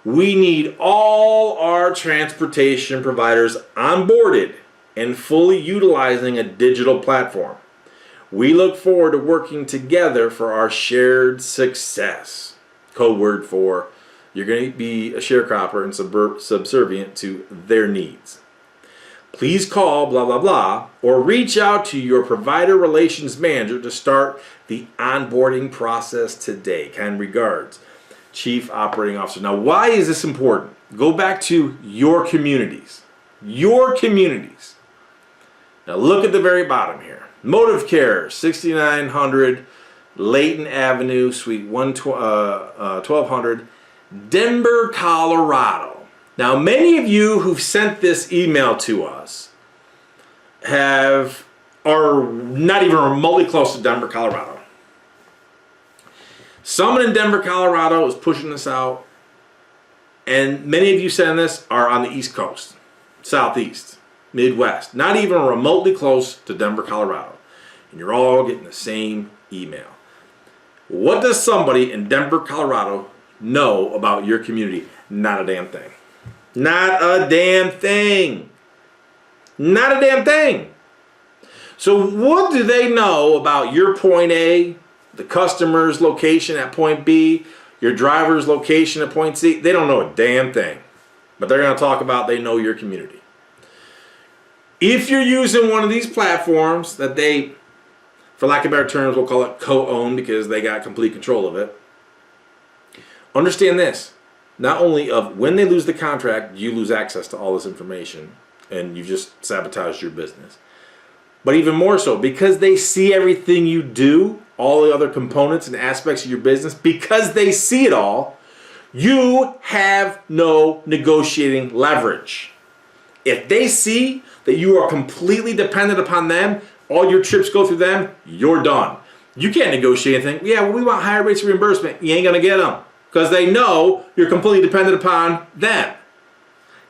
We need all our transportation providers onboarded and fully utilizing a digital platform. We look forward to working together for our shared success. Code word for you're going to be a sharecropper and subservient to their needs. Please call blah blah blah or reach out to your provider relations manager to start the onboarding process today. Kind regards, Chief Operating Officer. Now, why is this important? Go back to your communities. Your communities. Now look at the very bottom here. Motive Care, 6900 Layton Avenue, Suite 1200, Denver, Colorado. Now, many of you who've sent this email to us are not even remotely close to Denver, Colorado. Someone in Denver, Colorado is pushing this out, and many of you sending this are on the East Coast, Southeast, Midwest, not even remotely close to Denver, Colorado. And you're all getting the same email. What does somebody in Denver, Colorado know about your community? Not a damn thing. Not a damn thing. Not a damn thing. So what do they know about your point A, the customer's location at point B, your driver's location at point C? They don't know a damn thing. But they're going to talk about they know your community. If you're using one of these platforms that they, for lack of better terms, we'll call it co-own because they got complete control of it, understand this. Not only of when they lose the contract, you lose access to all this information and you just sabotaged your business. But even more so, because they see everything you do, all the other components and aspects of your business, because they see it all, you have no negotiating leverage. If they see that you are completely dependent upon them, all your trips go through them, you're done. You can't negotiate anything. Yeah, well, we want higher rates of reimbursement. You ain't going to get them because they know you're completely dependent upon them.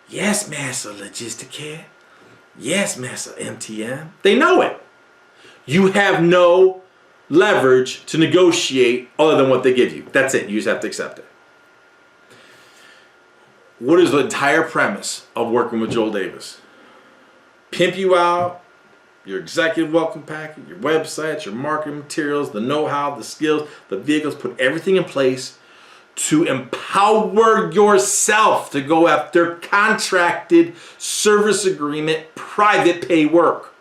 Yes, Master Logisticare. Yes, Master MTM. They know it. You have no leverage to negotiate other than what they give you. That's it. You just have to accept it. What is the entire premise of working with Joel Davis? Pimp you out, your executive welcome packet, your websites, your marketing materials, the know-how, the skills, the vehicles, put everything in place to empower yourself to go after contracted service agreement, private pay work.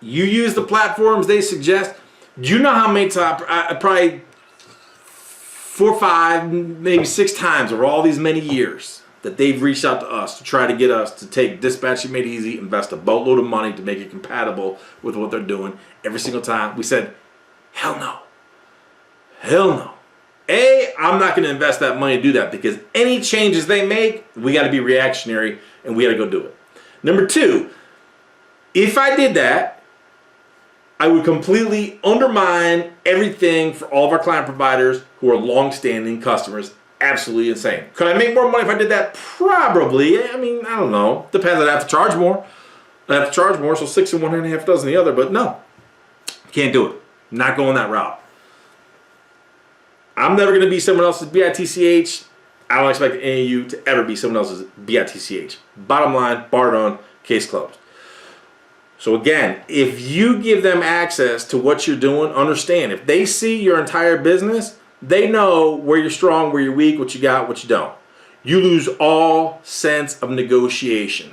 You use the platforms they suggest. Do you know how many times, probably 4, 5, maybe 6 times over all these many years that they've reached out to us to try to get us to take Dispatching Made Easy, invest a boatload of money to make it compatible with what they're doing. Every single time we said, hell no. Hell no. I'm not going to invest that money to do that because any changes they make, we got to be reactionary and we got to go do it. Number 2, if I did that, I would completely undermine everything for all of our client providers who are long-standing customers. Absolutely insane. Could I make more money if I did that? Probably. I mean, I don't know. Depends. I'd have to charge more. So 6 in one hand, half dozen the other. But no, can't do it. Not going that route. I'm never going to be someone else's BITCH. I don't expect any of you to ever be someone else's BITCH. Bottom line, bar done, case closed. So again, if you give them access to what you're doing, understand, if they see your entire business, they know where you're strong, where you're weak, what you got, what you don't. You lose all sense of negotiation.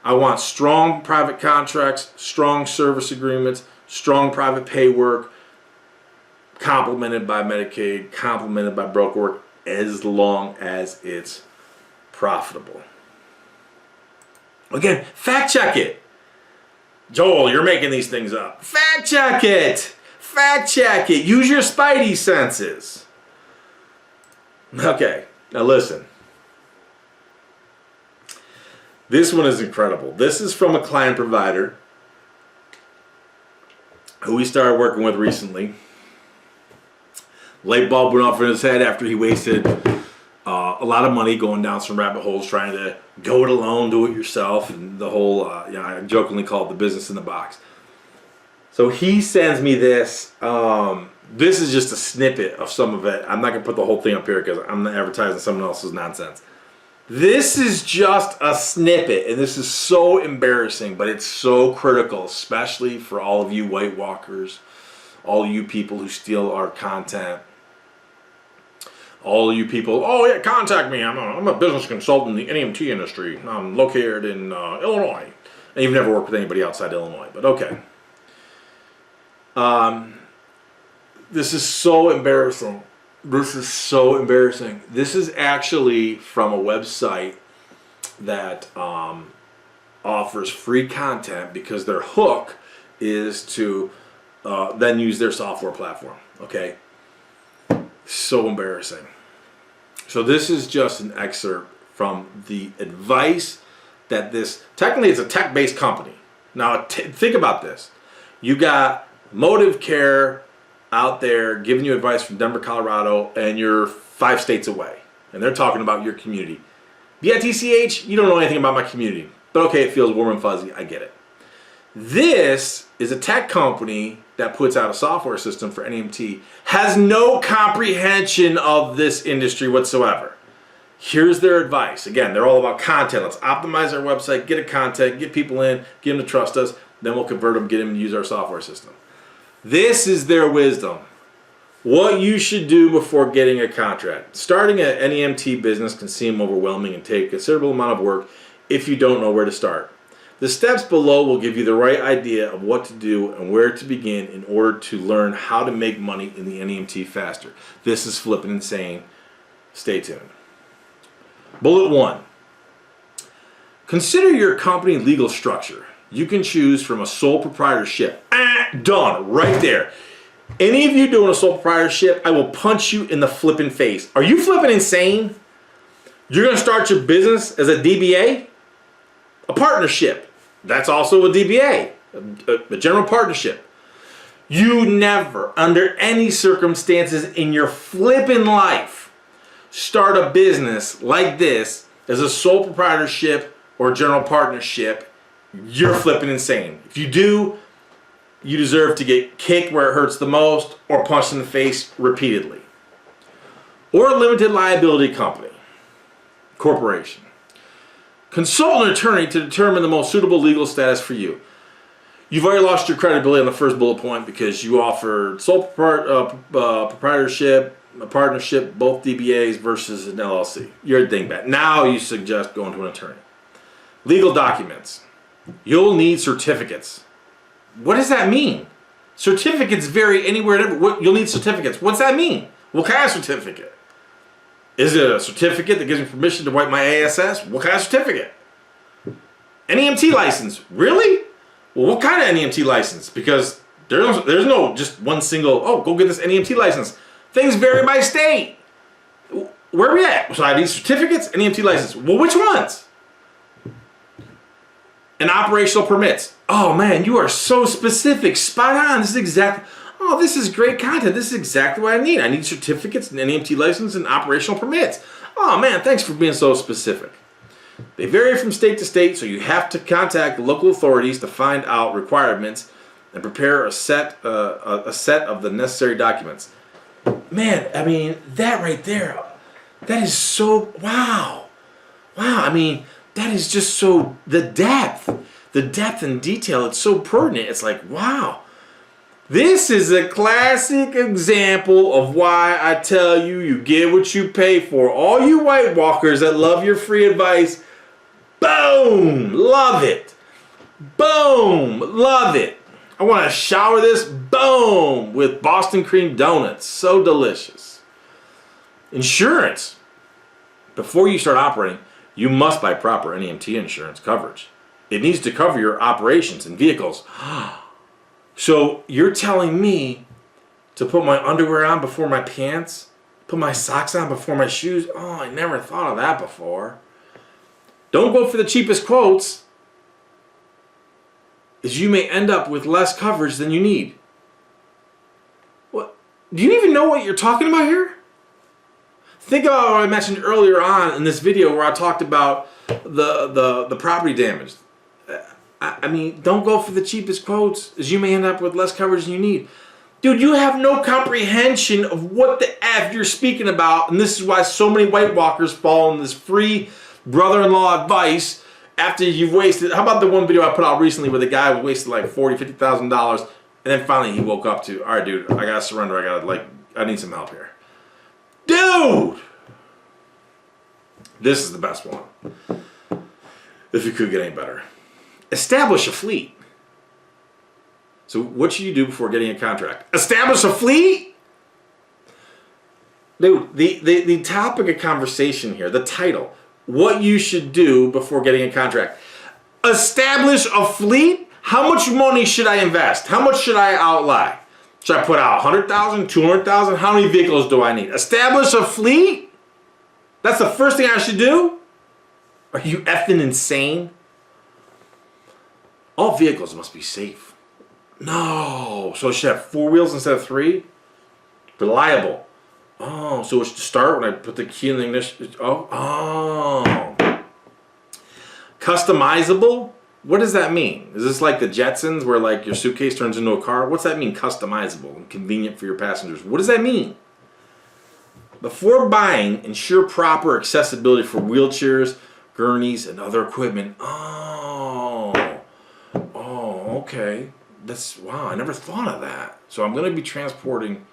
I want strong private contracts, strong service agreements, strong private pay work, complemented by Medicaid, complemented by broker work, as long as it's profitable. Again, fact check it. Joel, you're making these things up. Fact check it. Fact check it. Use your spidey senses. Okay, now listen. This one is incredible. This is from a client provider who we started working with recently. Light bulb went off in his head after he wasted a lot of money going down some rabbit holes trying to go it alone, do it yourself, and the whole, I jokingly call it the business in the box. So he sends me this. This is just a snippet of some of it. I'm not going to put the whole thing up here because I'm not advertising someone else's nonsense. This is just a snippet, and this is so embarrassing, but it's so critical, especially for all of you White Walkers, all you people who steal our content. All you people, oh yeah, contact me. I'm a business consultant in the NEMT industry. I'm located in Illinois. And you've never worked with anybody outside Illinois, but okay. This is so embarrassing. This is so embarrassing. This is actually from a website that offers free content because their hook is to then use their software platform. Okay? So embarrassing. So this is just an excerpt from the advice that this, technically it's a tech-based company. Now think about this. You got Motive Care out there giving you advice from Denver, Colorado, and you're 5 states away. And they're talking about your community. BITCH, you don't know anything about my community. But okay, it feels warm and fuzzy. I get it. This is a tech company that puts out a software system for NEMT, has no comprehension of this industry whatsoever. Here's their advice. Again, they're all about content. Let's optimize our website, get a content, get people in, get them to trust us, then we'll convert them, get them to use our software system. This is their wisdom. What you should do before getting a contract. Starting an NEMT business can seem overwhelming and take a considerable amount of work if you don't know where to start. The steps below will give you the right idea of what to do and where to begin in order to learn how to make money in the NEMT faster. This is flipping insane. Stay tuned. Bullet 1. Consider your company legal structure. You can choose from a sole proprietorship. Done. Right there. Any of you doing a sole proprietorship, I will punch you in the flipping face. Are you flipping insane? You're going to start your business as a DBA? A partnership. That's also a DBA. A general partnership. You never, under any circumstances in your flipping life, start a business like this as a sole proprietorship or general partnership. You're flipping insane. If you do, you deserve to get kicked where it hurts the most or punched in the face repeatedly. Or a limited liability company, corporation. Consult an attorney to determine the most suitable legal status for you. You've already lost your credibility on the first bullet point because you offered sole proprietorship, a partnership, both DBAs versus an LLC. You're a dingbat. Now you suggest going to an attorney. Legal documents. You'll need certificates. What does that mean? Certificates vary anywhere and everywhere. You'll need certificates. What's that mean? What kind of certificate? Is it a certificate that gives me permission to wipe my ASS? What kind of certificate? NEMT license. Really? Well, what kind of NEMT license? Because there's no just one single, oh, go get this NEMT license. Things vary by state. Where are we at? So I need certificates, NEMT license. Well, which ones? And operational permits. Oh man, you are so specific. Spot on. This is exactly. Oh, this is great content. This is exactly what I need. I need certificates, an NEMT license, and operational permits. Oh man, thanks for being so specific. They vary from state to state, so you have to contact the local authorities to find out requirements and prepare a set of the necessary documents. Man, I mean, that right there, that is so, wow. Wow, I mean, that is just so, the depth and detail, it's so pertinent. It's like, wow. This is a classic example of why I tell you, you get what you pay for. All you White Walkers that love your free advice, boom, love it. Boom, love it. I want to shower this, boom, with Boston cream donuts. So delicious. Insurance. Before you start operating, you must buy proper NEMT insurance coverage. It needs to cover your operations and vehicles. So you're telling me to put my underwear on before my pants? Put my socks on before my shoes? Oh, I never thought of that before. Don't go for the cheapest quotes, as you may end up with less coverage than you need. What? Do you even know what you're talking about here? Think about what I mentioned earlier on in this video where I talked about the property damage. I mean, don't go for the cheapest quotes, as you may end up with less coverage than you need. Dude, you have no comprehension of what the F you're speaking about, and this is why so many White Walkers fall in this free brother-in-law advice after you've wasted. How about the one video I put out recently where the guy wasted like $40,000, $50,000, and then finally he woke up to, all right, dude, I gotta surrender. I need some help here. Dude! This is the best one. If you could get any better. Establish a fleet. So what should you do before getting a contract? Establish a fleet? Dude, the topic of conversation here, the title, what you should do before getting a contract. Establish a fleet? How much money should I invest? How much should I outlay? Should I put out 100,000, 200,000? How many vehicles do I need? Establish a fleet? That's the first thing I should do? Are you effing insane? All vehicles must be safe. No. So it should have 4 wheels instead of 3? Reliable. Oh, so it should start when I put the key in the ignition. Oh. Customizable? What does that mean? Is this like the Jetsons where like your suitcase turns into a car? What's that mean, customizable and convenient for your passengers? What does that mean? Before buying, ensure proper accessibility for wheelchairs, gurneys, and other equipment. Okay. Wow, I never thought of that. So I'm going to be transporting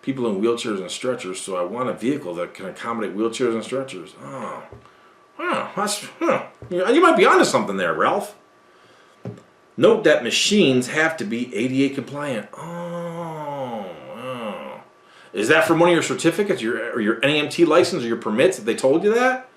people in wheelchairs and stretchers, so I want a vehicle that can accommodate wheelchairs and stretchers. You might be onto something there, Ralph. Note that machines have to be ADA compliant. Is that from one of your certificates, or your NEMT license, or your permits that they told you that?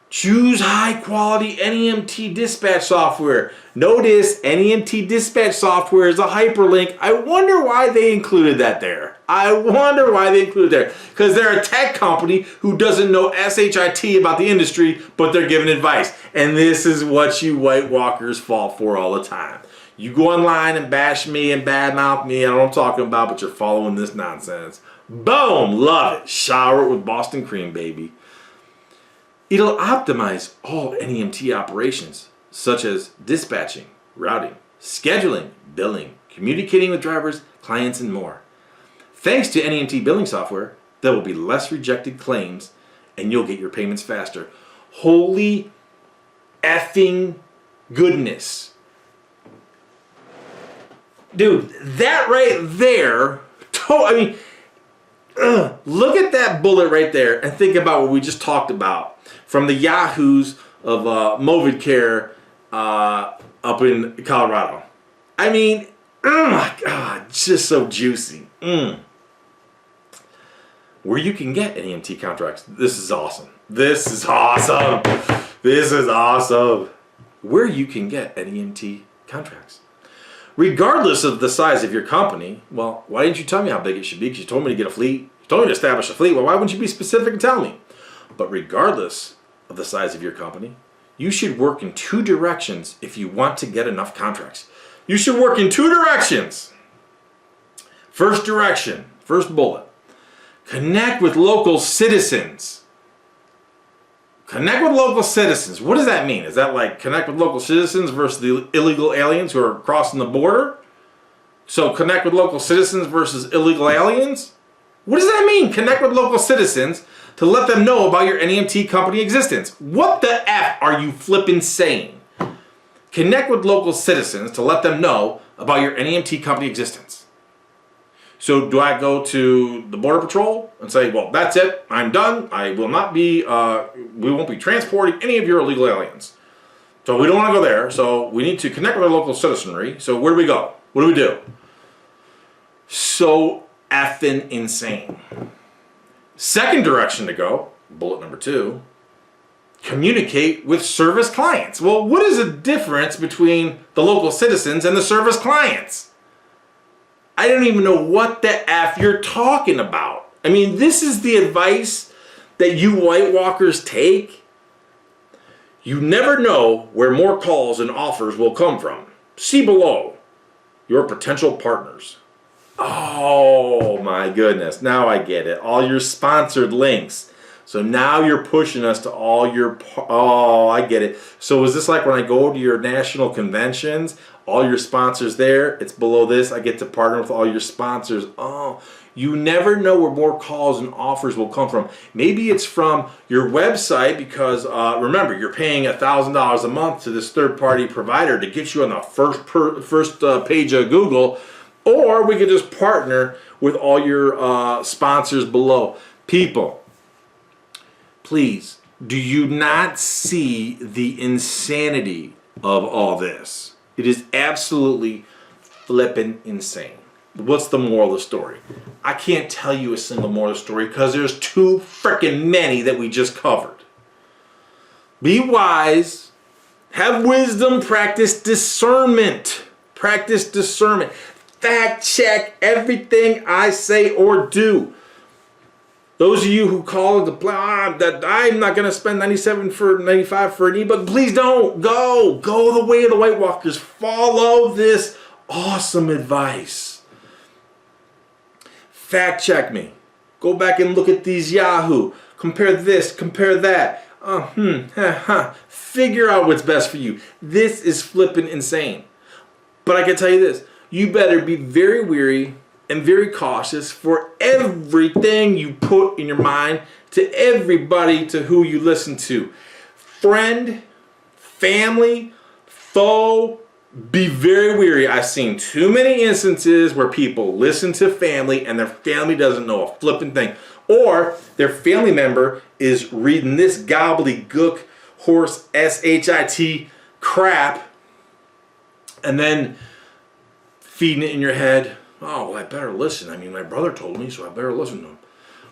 Choose high quality NEMT dispatch software. Notice NEMT dispatch software is a hyperlink. I wonder why they included that there. Because they're a tech company who doesn't know SHIT about the industry, but they're giving advice. And this is what you White Walkers fall for all the time. You go online and bash me and badmouth me. I don't know what I'm talking about, but you're following this nonsense. Boom! Love it. Shower it with Boston cream, baby. It'll optimize all NEMT operations, such as dispatching, routing, scheduling, billing, communicating with drivers, clients, and more. Thanks to NEMT billing software, there will be less rejected claims, and you'll get your payments faster. Holy effing goodness. Dude, that right there, look at that bullet right there and think about what we just talked about. From the yahoos of Movid Care up in Colorado. I mean, oh my God, just so juicy. Where you can get NEMT contracts. This is awesome. Where you can get NEMT contracts. Regardless of the size of your company, well, why didn't you tell me how big it should be? Because you told me to get a fleet. You told me to establish a fleet. Well, why wouldn't you be specific and tell me? But regardless of the size of your company, you should work in two directions if you want to get enough contracts. You should work in two directions. First direction, first bullet. Connect with local citizens. Connect with local citizens. What does that mean? Is that like connect with local citizens versus the illegal aliens who are crossing the border? So connect with local citizens versus illegal aliens? What does that mean? Connect with local citizens to let them know about your NEMT company existence. What the F are you flippin' saying? Connect with local citizens to let them know about your NEMT company existence. So do I go to the Border Patrol and say, well, that's it, I'm done, I will not be, we won't be transporting any of your illegal aliens. So we don't want to go there, so we need to connect with our local citizenry. So where do we go? What do we do? So effing insane. Second direction to go, bullet number 2, communicate with service clients. Well, what is the difference between the local citizens and the service clients? I don't even know what the F you're talking about. I mean, this is the advice that you White Walkers take. You never know where more calls and offers will come from. See below your potential partners. Oh my goodness, now I get it. All your sponsored links. So now you're pushing us to all your, oh, I get it. So is this like when I go to your national conventions, all your sponsors there, it's below this, I get to partner with all your sponsors. Oh, you never know where more calls and offers will come from. Maybe it's from your website because, remember, you're paying $1,000 a month to this third-party provider to get you on the first page of Google. Or we could just partner with all your sponsors below. People, please, do you not see the insanity of all this? It is absolutely flippin' insane. What's the moral of the story? I can't tell you a single moral of the story because there's too frickin' many that we just covered. Be wise, have wisdom, practice discernment. Practice discernment. Fact check everything I say or do. Those of you who call and complain that I'm not going to spend $95 for an ebook, please don't. Go the way of the White Walkers. Follow this awesome advice. Fact check me. Go back and look at these Yahoo. Compare this, compare that. Figure out what's best for you. This is flippin' insane. But I can tell you this. You better be very wary and very cautious for everything you put in your mind to everybody to who you listen to. Friend, family, foe, be very wary. I've seen too many instances where people listen to family and their family doesn't know a flipping thing. Or their family member is reading this gobbledygook horse shit crap and then feeding it in your head. Oh, well, I better listen. I mean, my brother told me, so I better listen to him.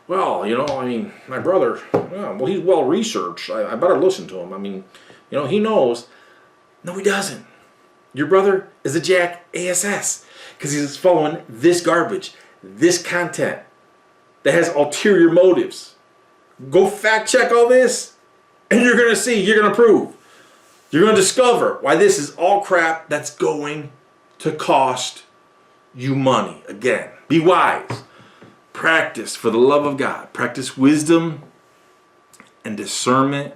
Well, you know, I mean, my brother, well, he's well researched. I better listen to him. I mean, you know, he knows. No, he doesn't. Your brother is a jack ass because he's following this garbage, this content that has ulterior motives. Go fact check all this and you're going to see, you're going to prove. You're going to discover why this is all crap that's going to cost you money. Again, be wise. Practice, for the love of God. Practice wisdom and discernment.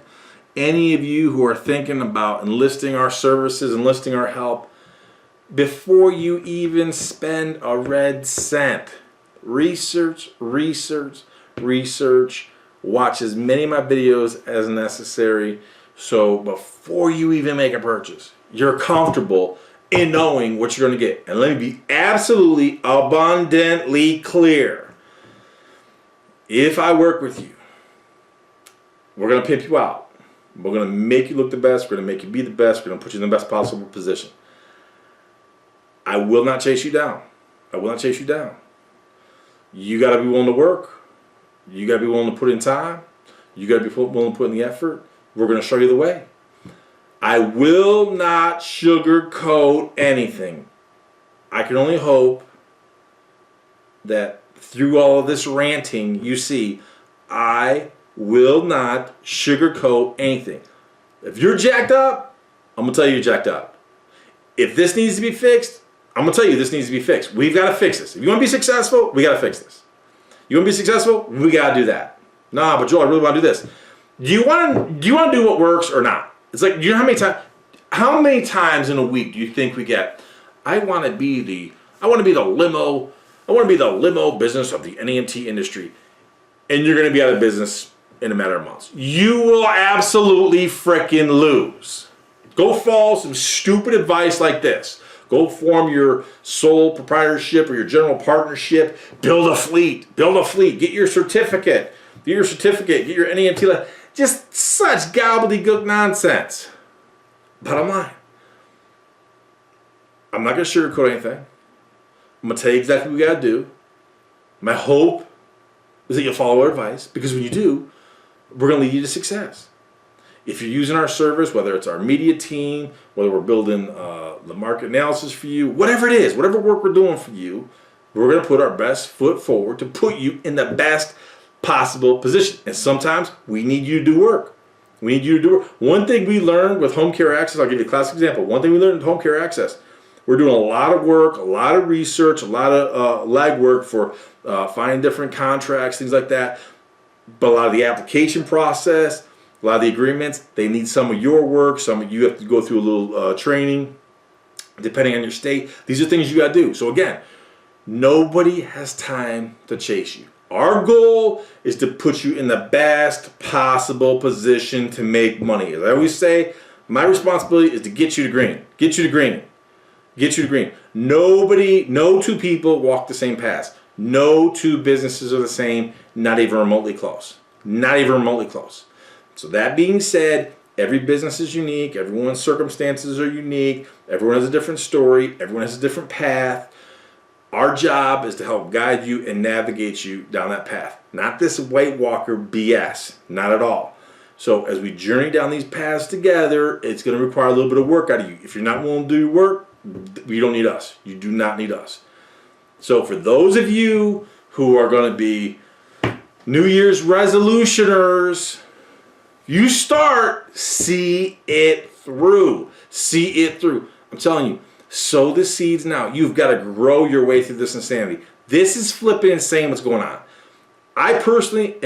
Any of you who are thinking about enlisting our services, enlisting our help, before you even spend a red cent, research, research, research. Watch as many of my videos as necessary. So before you even make a purchase, you're comfortable in knowing what you're going to get. And let me be absolutely abundantly clear. If I work with you, we're going to pimp you out. We're going to make you look the best. We're going to make you be the best. We're going to put you in the best possible position. I will not chase you down. I will not chase you down. You got to be willing to work. You got to be willing to put in time. You got to be willing to put in the effort. We're going to show you the way. I will not sugarcoat anything. I can only hope that through all of this ranting, you see, I will not sugarcoat anything. If you're jacked up, I'm going to tell you you're jacked up. If this needs to be fixed, I'm going to tell you this needs to be fixed. We've got to fix this. If you want to be successful, we got to fix this. You want to be successful? We got to do that. Nah, but Joel, I really want to do this. Do you want to do what works or not? It's like, you know how many times in a week do you think we get, I want to be the limo business of the NEMT industry, and you're going to be out of business in a matter of months. You will absolutely frickin' lose. Go follow some stupid advice like this. Go form your sole proprietorship or your general partnership. Build a fleet. Get your certificate. Get your NEMT. Just such gobbledygook nonsense. Bottom line, I'm not going to sugarcoat anything. I'm going to tell you exactly what we got to do. My hope is that you'll follow our advice, because when you do, we're going to lead you to success. If you're using our service, whether it's our media team, whether we're building the market analysis for you, whatever it is, whatever work we're doing for you, we're going to put our best foot forward to put you in the best possible position. And sometimes we need you to do work. One thing we learned with Home Care Access, I'll give you a classic example. One thing we learned with Home Care Access, we're doing a lot of work, a lot of research, a lot of legwork for finding different contracts, things like that. But a lot of the application process, a lot of the agreements, they need some of your work. Some of you have to go through a little training, depending on your state. These are things you got to do. So again, nobody has time to chase you. Our goal is to put you in the best possible position to make money. As I always say, my responsibility is to get you to green. Get you to green. No two people walk the same path. No two businesses are the same, not even remotely close. So that being said, every business is unique. Everyone's circumstances are unique. Everyone has a different story. Everyone has a different path. Our job is to help guide you and navigate you down that path. Not this White Walker BS. Not at all. So as we journey down these paths together, it's going to require a little bit of work out of you. If you're not willing to do your work, you don't need us. You do not need us. So for those of you who are going to be New Year's resolutioners, you start, see it through. I'm telling you, sow the seeds now. You've got to grow your way through this insanity. This is flipping insane what's going on. I personally,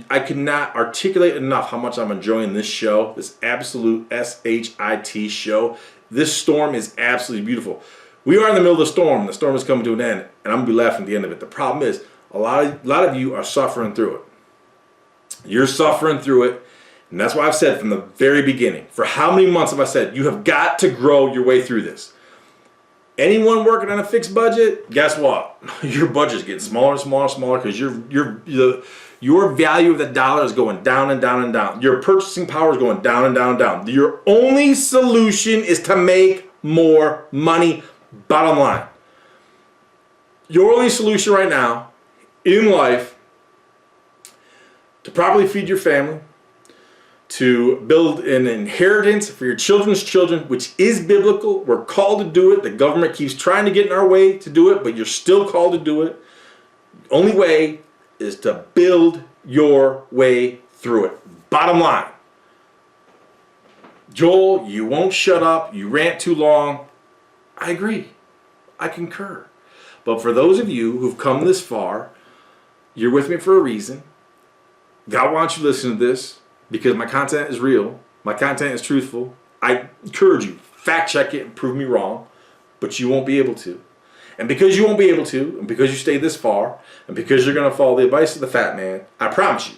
I cannot articulate enough how much I'm enjoying this show, this absolute SHIT show. This storm is absolutely beautiful. We are in the middle of the storm. The storm is coming to an end, and I'm gonna be laughing at the end of it. The problem is, a lot of you are suffering through it. You're suffering through it, and that's why I've said from the very beginning. For how many months have I said you have got to grow your way through this? Anyone working on a fixed budget, guess what? Your budget's getting smaller and smaller and smaller because your value of the dollar is going down and down and down. Your purchasing power is going down and down and down. Your only solution is to make more money, bottom line. Your only solution right now in life to properly feed your family, to build an inheritance for your children's children, which is biblical. We're called to do it. The government keeps trying to get in our way to do it, but you're still called to do it. The only way is to build your way through it. Bottom line. Joel, you won't shut up. You rant too long. I agree. I concur. But for those of you who've come this far, you're with me for a reason. God wants you to listen to this because my content is real. My content is truthful. I encourage you, fact check it and prove me wrong, but you won't be able to. And because you won't be able to, and because you stayed this far, and because you're going to follow the advice of the fat man, I promise you,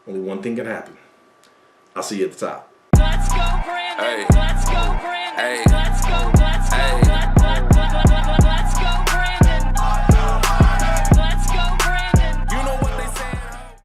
only one thing can happen. I'll see you at the top. Let's go, Brandon. Hey. Let's go, Brandon. Hey. Let's go,